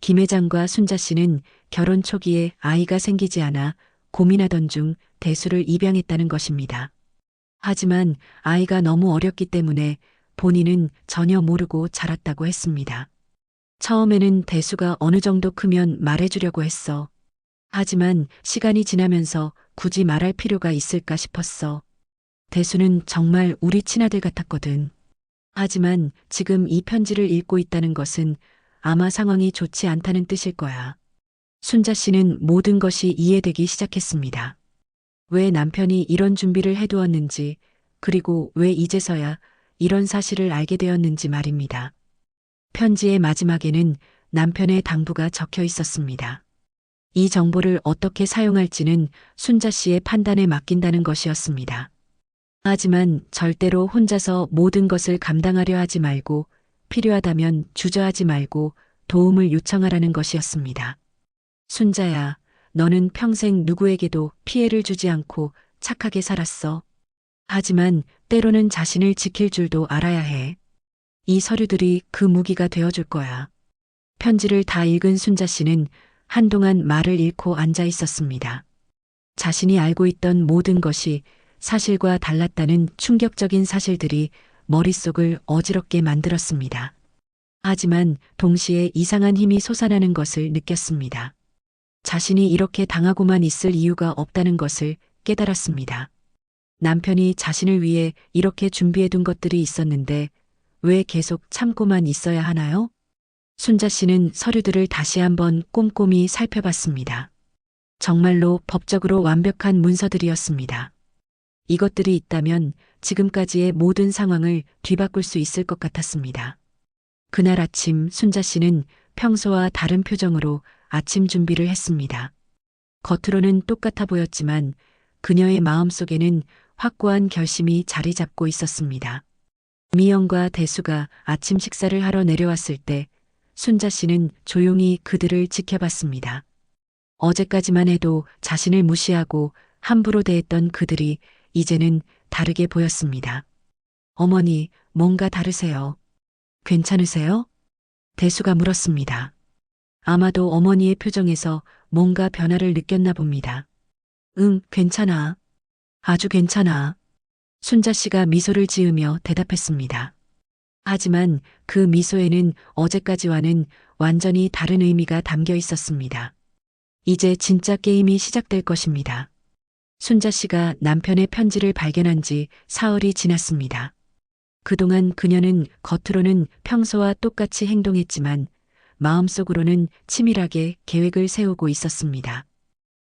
김 회장과 순자 씨는 결혼 초기에 아이가 생기지 않아 고민하던 중 대수를 입양했다는 것입니다. 하지만 아이가 너무 어렸기 때문에 본인은 전혀 모르고 자랐다고 했습니다. 처음에는 대수가 어느 정도 크면 말해주려고 했어. 하지만 시간이 지나면서 굳이 말할 필요가 있을까 싶었어. 대수는 정말 우리 친아들 같았거든. 하지만 지금 이 편지를 읽고 있다는 것은 아마 상황이 좋지 않다는 뜻일 거야. 순자 씨는 모든 것이 이해되기 시작했습니다. 왜 남편이 이런 준비를 해두었는지, 그리고 왜 이제서야 이런 사실을 알게 되었는지 말입니다. 편지의 마지막에는 남편의 당부가 적혀 있었습니다. 이 정보를 어떻게 사용할지는 순자 씨의 판단에 맡긴다는 것이었습니다. 하지만 절대로 혼자서 모든 것을 감당하려 하지 말고 필요하다면 주저하지 말고 도움을 요청하라는 것이었습니다. 순자야, 너는 평생 누구에게도 피해를 주지 않고 착하게 살았어. 하지만 때로는 자신을 지킬 줄도 알아야 해. 이 서류들이 그 무기가 되어줄 거야. 편지를 다 읽은 순자 씨는 한동안 말을 잃고 앉아 있었습니다. 자신이 알고 있던 모든 것이 사실과 달랐다는 충격적인 사실들이 머릿속을 어지럽게 만들었습니다. 하지만 동시에 이상한 힘이 솟아나는 것을 느꼈습니다. 자신이 이렇게 당하고만 있을 이유가 없다는 것을 깨달았습니다. 남편이 자신을 위해 이렇게 준비해둔 것들이 있었는데 왜 계속 참고만 있어야 하나요? 순자 씨는 서류들을 다시 한번 꼼꼼히 살펴봤습니다. 정말로 법적으로 완벽한 문서들이었습니다. 이것들이 있다면 지금까지의 모든 상황을 뒤바꿀 수 있을 것 같았습니다. 그날 아침 순자 씨는 평소와 다른 표정으로 아침 준비를 했습니다. 겉으로는 똑같아 보였지만 그녀의 마음속에는 확고한 결심이 자리 잡고 있었습니다. 미영과 대수가 아침 식사를 하러 내려왔을 때 순자 씨는 조용히 그들을 지켜봤습니다. 어제까지만 해도 자신을 무시하고 함부로 대했던 그들이 이제는 다르게 보였습니다. 어머니, 뭔가 다르세요. 괜찮으세요? 대수가 물었습니다. 아마도 어머니의 표정에서 뭔가 변화를 느꼈나 봅니다. 응, 괜찮아. 아주 괜찮아. 순자 씨가 미소를 지으며 대답했습니다. 하지만 그 미소에는 어제까지와는 완전히 다른 의미가 담겨 있었습니다. 이제 진짜 게임이 시작될 것입니다. 순자 씨가 남편의 편지를 발견한 지 사흘이 지났습니다. 그동안 그녀는 겉으로는 평소와 똑같이 행동했지만 마음속으로는 치밀하게 계획을 세우고 있었습니다.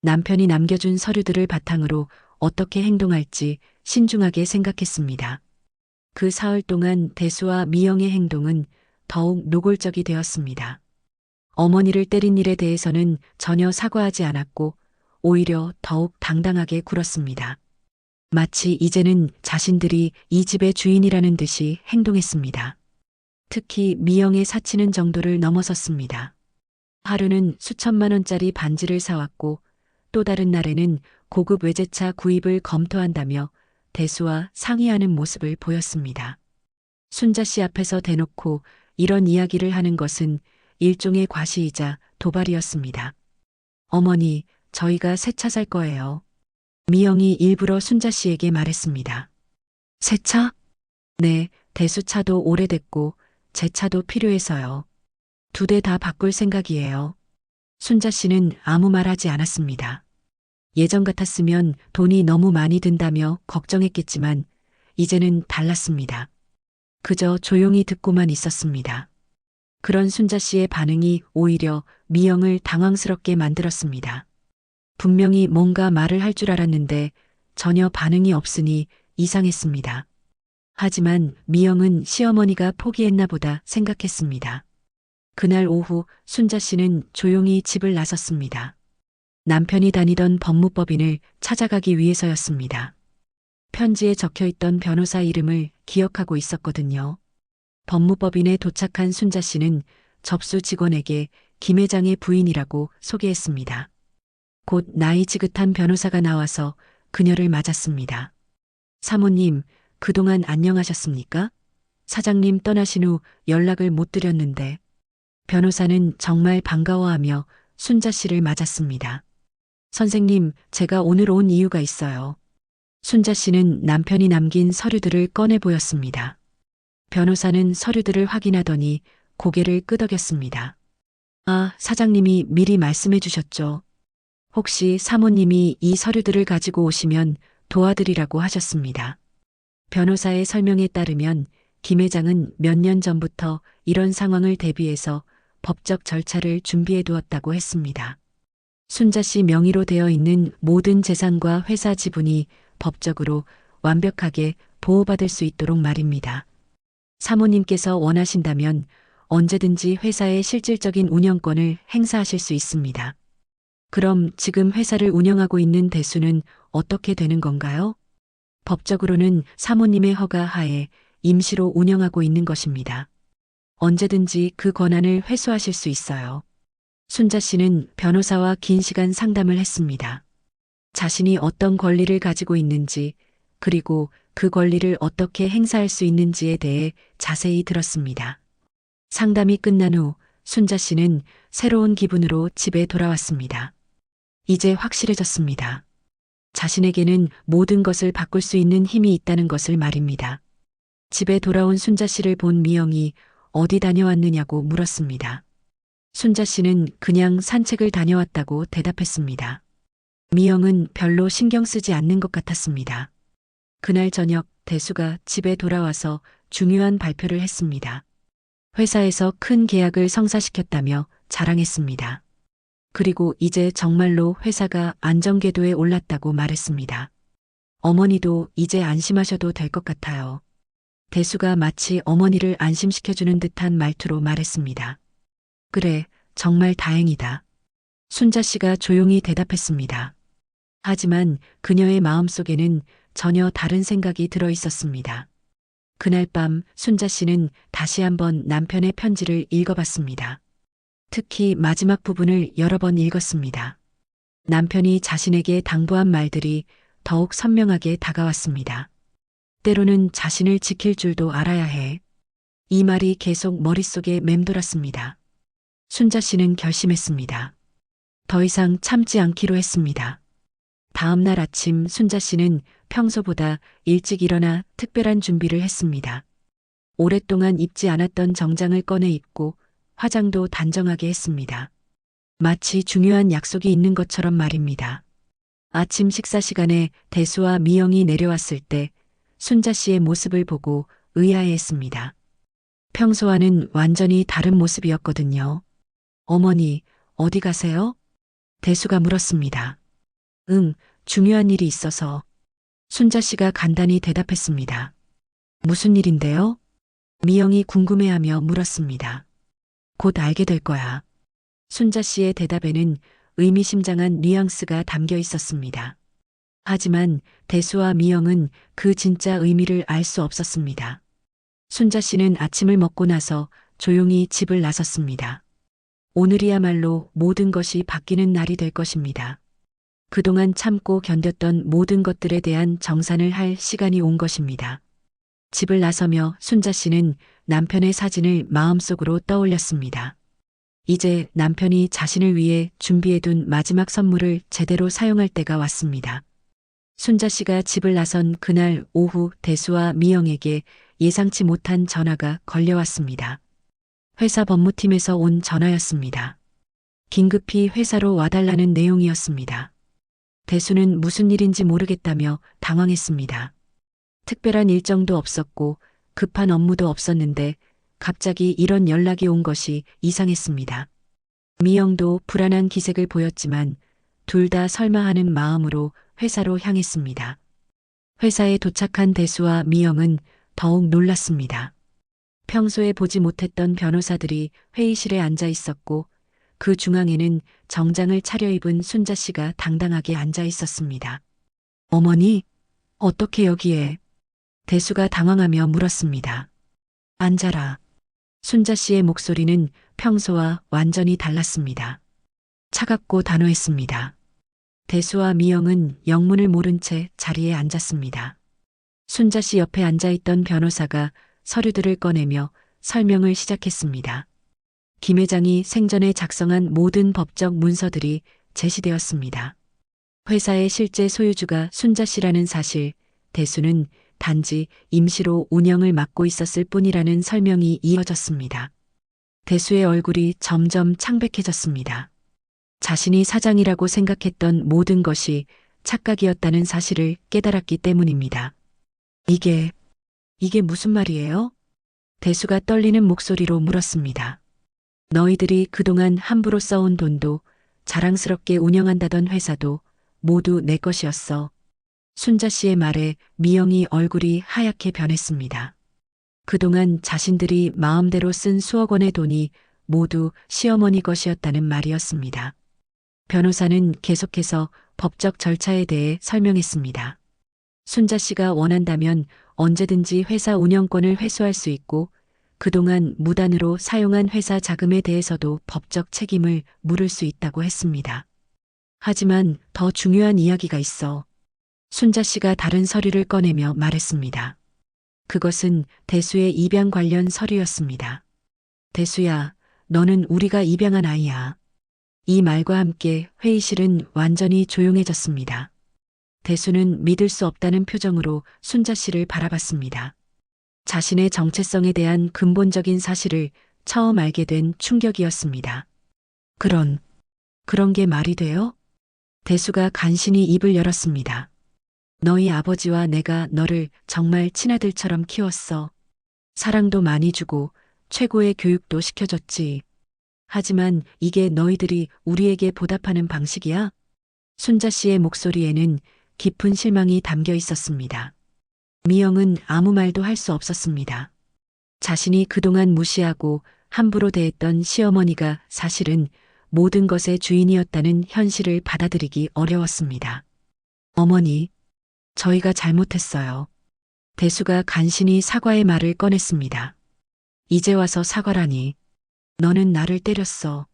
남편이 남겨준 서류들을 바탕으로 어떻게 행동할지 신중하게 생각했습니다. 그 사흘 동안 대수와 미영의 행동은 더욱 노골적이 되었습니다. 어머니를 때린 일에 대해서는 전혀 사과하지 않았고 오히려 더욱 당당하게 굴었습니다. 마치 이제는 자신들이 이 집의 주인이라는 듯이 행동했습니다. 특히 미영의 사치는 정도를 넘어섰습니다. 하루는 수천만 원짜리 반지를 사왔고 또 다른 날에는 고급 외제차 구입을 검토한다며 대수와 상의하는 모습을 보였습니다. 순자 씨 앞에서 대놓고 이런 이야기를 하는 것은 일종의 과시이자 도발이었습니다. 어머니, 저희가 새 차 살 거예요. 미영이 일부러 순자 씨에게 말했습니다. 새 차? 네, 대수 차도 오래됐고 제 차도 필요해서요. 두 대 다 바꿀 생각이에요. 순자 씨는 아무 말 하지 않았습니다. 예전 같았으면 돈이 너무 많이 든다며 걱정했겠지만 이제는 달랐습니다. 그저 조용히 듣고만 있었습니다. 그런 순자 씨의 반응이 오히려 미영을 당황스럽게 만들었습니다. 분명히 뭔가 말을 할 줄 알았는데 전혀 반응이 없으니 이상했습니다. 하지만 미영은 시어머니가 포기했나 보다 생각했습니다. 그날 오후 순자 씨는 조용히 집을 나섰습니다. 남편이 다니던 법무법인을 찾아가기 위해서였습니다. 편지에 적혀있던 변호사 이름을 기억하고 있었거든요. 법무법인에 도착한 순자 씨는 접수 직원에게 김 회장의 부인이라고 소개했습니다. 곧 나이 지긋한 변호사가 나와서 그녀를 맞았습니다. 사모님, 그동안 안녕하셨습니까? 사장님 떠나신 후 연락을 못 드렸는데. 변호사는 정말 반가워하며 순자 씨를 맞았습니다. 선생님, 제가 오늘 온 이유가 있어요. 순자 씨는 남편이 남긴 서류들을 꺼내 보였습니다. 변호사는 서류들을 확인하더니 고개를 끄덕였습니다. 아, 사장님이 미리 말씀해 주셨죠. 혹시 사모님이 이 서류들을 가지고 오시면 도와드리라고 하셨습니다. 변호사의 설명에 따르면 김 회장은 몇 년 전부터 이런 상황을 대비해서 법적 절차를 준비해 두었다고 했습니다. 순자 씨 명의로 되어 있는 모든 재산과 회사 지분이 법적으로 완벽하게 보호받을 수 있도록 말입니다. 사모님께서 원하신다면 언제든지 회사의 실질적인 운영권을 행사하실 수 있습니다. 그럼 지금 회사를 운영하고 있는 대수는 어떻게 되는 건가요? 법적으로는 사모님의 허가 하에 임시로 운영하고 있는 것입니다. 언제든지 그 권한을 회수하실 수 있어요. 순자 씨는 변호사와 긴 시간 상담을 했습니다. 자신이 어떤 권리를 가지고 있는지, 그리고 그 권리를 어떻게 행사할 수 있는지에 대해 자세히 들었습니다. 상담이 끝난 후 순자 씨는 새로운 기분으로 집에 돌아왔습니다. 이제 확실해졌습니다. 자신에게는 모든 것을 바꿀 수 있는 힘이 있다는 것을 말입니다. 집에 돌아온 순자 씨를 본 미영이 어디 다녀왔느냐고 물었습니다. 순자 씨는 그냥 산책을 다녀왔다고 대답했습니다. 미영은 별로 신경 쓰지 않는 것 같았습니다. 그날 저녁 대수가 집에 돌아와서 중요한 발표를 했습니다. 회사에서 큰 계약을 성사시켰다며 자랑했습니다. 그리고 이제 정말로 회사가 안정궤도에 올랐다고 말했습니다. 어머니도 이제 안심하셔도 될 것 같아요. 대수가 마치 어머니를 안심시켜주는 듯한 말투로 말했습니다. 그래, 정말 다행이다. 순자 씨가 조용히 대답했습니다. 하지만 그녀의 마음속에는 전혀 다른 생각이 들어 있었습니다. 그날 밤 순자 씨는 다시 한번 남편의 편지를 읽어봤습니다. 특히 마지막 부분을 여러 번 읽었습니다. 남편이 자신에게 당부한 말들이 더욱 선명하게 다가왔습니다. 때로는 자신을 지킬 줄도 알아야 해. 이 말이 계속 머릿속에 맴돌았습니다. 순자 씨는 결심했습니다. 더 이상 참지 않기로 했습니다. 다음 날 아침 순자 씨는 평소보다 일찍 일어나 특별한 준비를 했습니다. 오랫동안 입지 않았던 정장을 꺼내 입고 화장도 단정하게 했습니다. 마치 중요한 약속이 있는 것처럼 말입니다. 아침 식사 시간에 대수와 미영이 내려왔을 때 순자 씨의 모습을 보고 의아해했습니다. 평소와는 완전히 다른 모습이었거든요. 어머니, 어디 가세요? 대수가 물었습니다. 응, 중요한 일이 있어서. 순자 씨가 간단히 대답했습니다. 무슨 일인데요? 미영이 궁금해하며 물었습니다. 곧 알게 될 거야. 순자 씨의 대답에는 의미심장한 뉘앙스가 담겨 있었습니다. 하지만 대수와 미영은 그 진짜 의미를 알 수 없었습니다. 순자 씨는 아침을 먹고 나서 조용히 집을 나섰습니다. 오늘이야말로 모든 것이 바뀌는 날이 될 것입니다. 그동안 참고 견뎠던 모든 것들에 대한 정산을 할 시간이 온 것입니다. 집을 나서며 순자 씨는 남편의 사진을 마음속으로 떠올렸습니다. 이제 남편이 자신을 위해 준비해둔 마지막 선물을 제대로 사용할 때가 왔습니다. 순자 씨가 집을 나선 그날 오후 대수와 미영에게 예상치 못한 전화가 걸려왔습니다. 회사 법무팀에서 온 전화였습니다. 긴급히 회사로 와달라는 내용이었습니다. 대수는 무슨 일인지 모르겠다며 당황했습니다. 특별한 일정도 없었고 급한 업무도 없었는데 갑자기 이런 연락이 온 것이 이상했습니다. 미영도 불안한 기색을 보였지만 둘 다 설마 하는 마음으로 회사로 향했습니다. 회사에 도착한 대수와 미영은 더욱 놀랐습니다. 평소에 보지 못했던 변호사들이 회의실에 앉아 있었고 그 중앙에는 정장을 차려입은 순자 씨가 당당하게 앉아 있었습니다. 어머니, 어떻게 여기에? 대수가 당황하며 물었습니다. 앉아라. 순자 씨의 목소리는 평소와 완전히 달랐습니다. 차갑고 단호했습니다. 대수와 미영은 영문을 모른 채 자리에 앉았습니다. 순자 씨 옆에 앉아있던 변호사가 서류들을 꺼내며 설명을 시작했습니다. 김 회장이 생전에 작성한 모든 법적 문서들이 제시되었습니다. 회사의 실제 소유주가 순자 씨라는 사실, 대수는 단지 임시로 운영을 맡고 있었을 뿐이라는 설명이 이어졌습니다. 대수의 얼굴이 점점 창백해졌습니다. 자신이 사장이라고 생각했던 모든 것이 착각이었다는 사실을 깨달았기 때문입니다. 이게 무슨 말이에요? 대수가 떨리는 목소리로 물었습니다. 너희들이 그동안 함부로 써온 돈도 자랑스럽게 운영한다던 회사도 모두 내 것이었어. 순자 씨의 말에 미영이 얼굴이 하얗게 변했습니다. 그동안 자신들이 마음대로 쓴 수억 원의 돈이 모두 시어머니 것이었다는 말이었습니다. 변호사는 계속해서 법적 절차에 대해 설명했습니다. 순자 씨가 원한다면 언제든지 회사 운영권을 회수할 수 있고 그동안 무단으로 사용한 회사 자금에 대해서도 법적 책임을 물을 수 있다고 했습니다. 하지만 더 중요한 이야기가 있어. 순자 씨가 다른 서류를 꺼내며 말했습니다. 그것은 대수의 입양 관련 서류였습니다. 대수야, 너는 우리가 입양한 아이야. 이 말과 함께 회의실은 완전히 조용해졌습니다. 대수는 믿을 수 없다는 표정으로 순자 씨를 바라봤습니다. 자신의 정체성에 대한 근본적인 사실을 처음 알게 된 충격이었습니다. 그런 게 말이 돼요? 대수가 간신히 입을 열었습니다. 너희 아버지와 내가 너를 정말 친아들처럼 키웠어. 사랑도 많이 주고 최고의 교육도 시켜줬지. 하지만 이게 너희들이 우리에게 보답하는 방식이야? 순자 씨의 목소리에는 깊은 실망이 담겨 있었습니다. 미영은 아무 말도 할 수 없었습니다. 자신이 그동안 무시하고 함부로 대했던 시어머니가 사실은 모든 것의 주인이었다는 현실을 받아들이기 어려웠습니다. 어머니, 저희가 잘못했어요. 대수가 간신히 사과의 말을 꺼냈습니다. 이제 와서 사과라니. 너는 나를 때렸어.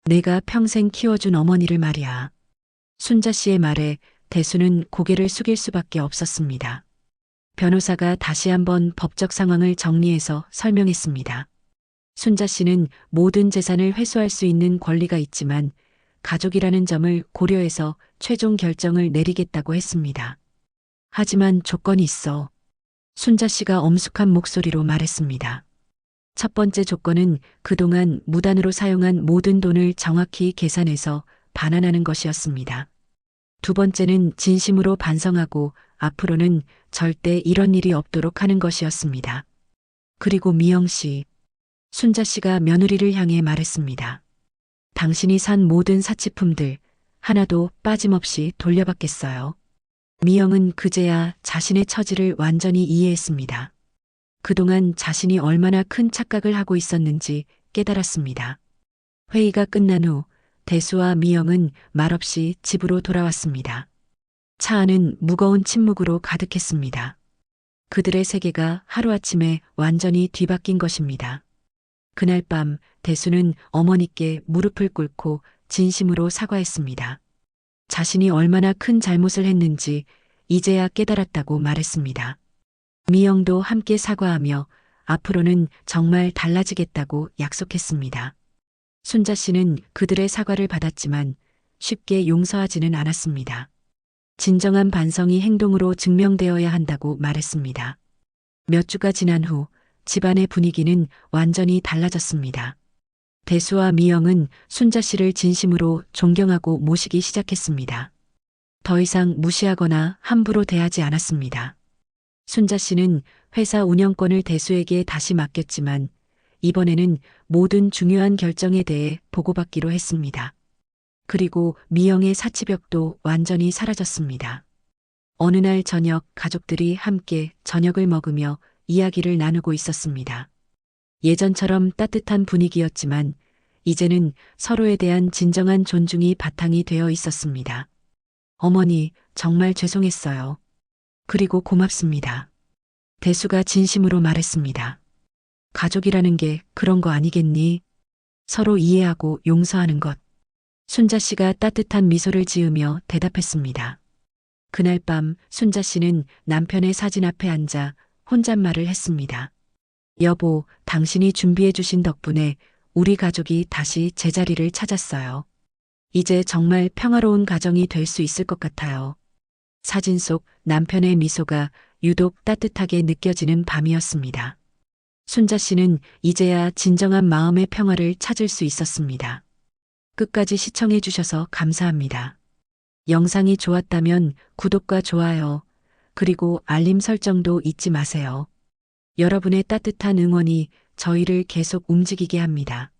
내가 평생 키워준 어머니를 말이야. 순자 씨의 말에 대수는 고개를 숙일 수밖에 없었습니다. 변호사가 다시 한번 법적 상황을 정리해서 설명했습니다. 순자 씨는 모든 재산을 회수할 수 있는 권리가 있지만 가족이라는 점을 고려해서 최종 결정을 내리겠다고 했습니다. 하지만 조건이 있어. 순자 씨가 엄숙한 목소리로 말했습니다. 첫 번째 조건은 그동안 무단으로 사용한 모든 돈을 정확히 계산해서 반환하는 것이었습니다. 두 번째는 진심으로 반성하고 앞으로는 절대 이런 일이 없도록 하는 것이었습니다. 그리고 미영 씨, 순자 씨가 며느리를 향해 말했습니다. 당신이 산 모든 사치품들 하나도 빠짐없이 돌려받겠어요. 미영은 그제야 자신의 처지를 완전히 이해했습니다. 그동안 자신이 얼마나 큰 착각을 하고 있었는지 깨달았습니다. 회의가 끝난 후 대수와 미영은 말없이 집으로 돌아왔습니다. 차 안은 무거운 침묵으로 가득했습니다. 그들의 세계가 하루아침에 완전히 뒤바뀐 것입니다. 그날 밤 대수는 어머니께 무릎을 꿇고 진심으로 사과했습니다. 자신이 얼마나 큰 잘못을 했는지 이제야 깨달았다고 말했습니다. 미영도 함께 사과하며 앞으로는 정말 달라지겠다고 약속했습니다. 순자 씨는 그들의 사과를 받았지만 쉽게 용서하지는 않았습니다. 진정한 반성이 행동으로 증명되어야 한다고 말했습니다. 몇 주가 지난 후 집안의 분위기는 완전히 달라졌습니다. 대수와 미영은 순자 씨를 진심으로 존경하고 모시기 시작했습니다. 더 이상 무시하거나 함부로 대하지 않았습니다. 순자 씨는 회사 운영권을 대수에게 다시 맡겼지만 이번에는 모든 중요한 결정에 대해 보고받기로 했습니다. 그리고 미영의 사치벽도 완전히 사라졌습니다. 어느 날 저녁 가족들이 함께 저녁을 먹으며 이야기를 나누고 있었습니다. 예전처럼 따뜻한 분위기였지만 이제는 서로에 대한 진정한 존중이 바탕이 되어 있었습니다. 어머니, 정말 죄송했어요. 그리고 고맙습니다. 대수가 진심으로 말했습니다. 가족이라는 게 그런 거 아니겠니? 서로 이해하고 용서하는 것. 순자 씨가 따뜻한 미소를 지으며 대답했습니다. 그날 밤 순자 씨는 남편의 사진 앞에 앉아 혼잣말을 했습니다. 여보, 당신이 준비해 주신 덕분에 우리 가족이 다시 제자리를 찾았어요. 이제 정말 평화로운 가정이 될 수 있을 것 같아요. 사진 속 남편의 미소가 유독 따뜻하게 느껴지는 밤이었습니다. 순자 씨는 이제야 진정한 마음의 평화를 찾을 수 있었습니다. 끝까지 시청해 주셔서 감사합니다. 영상이 좋았다면 구독과 좋아요, 그리고 알림 설정도 잊지 마세요. 여러분의 따뜻한 응원이 저희를 계속 움직이게 합니다.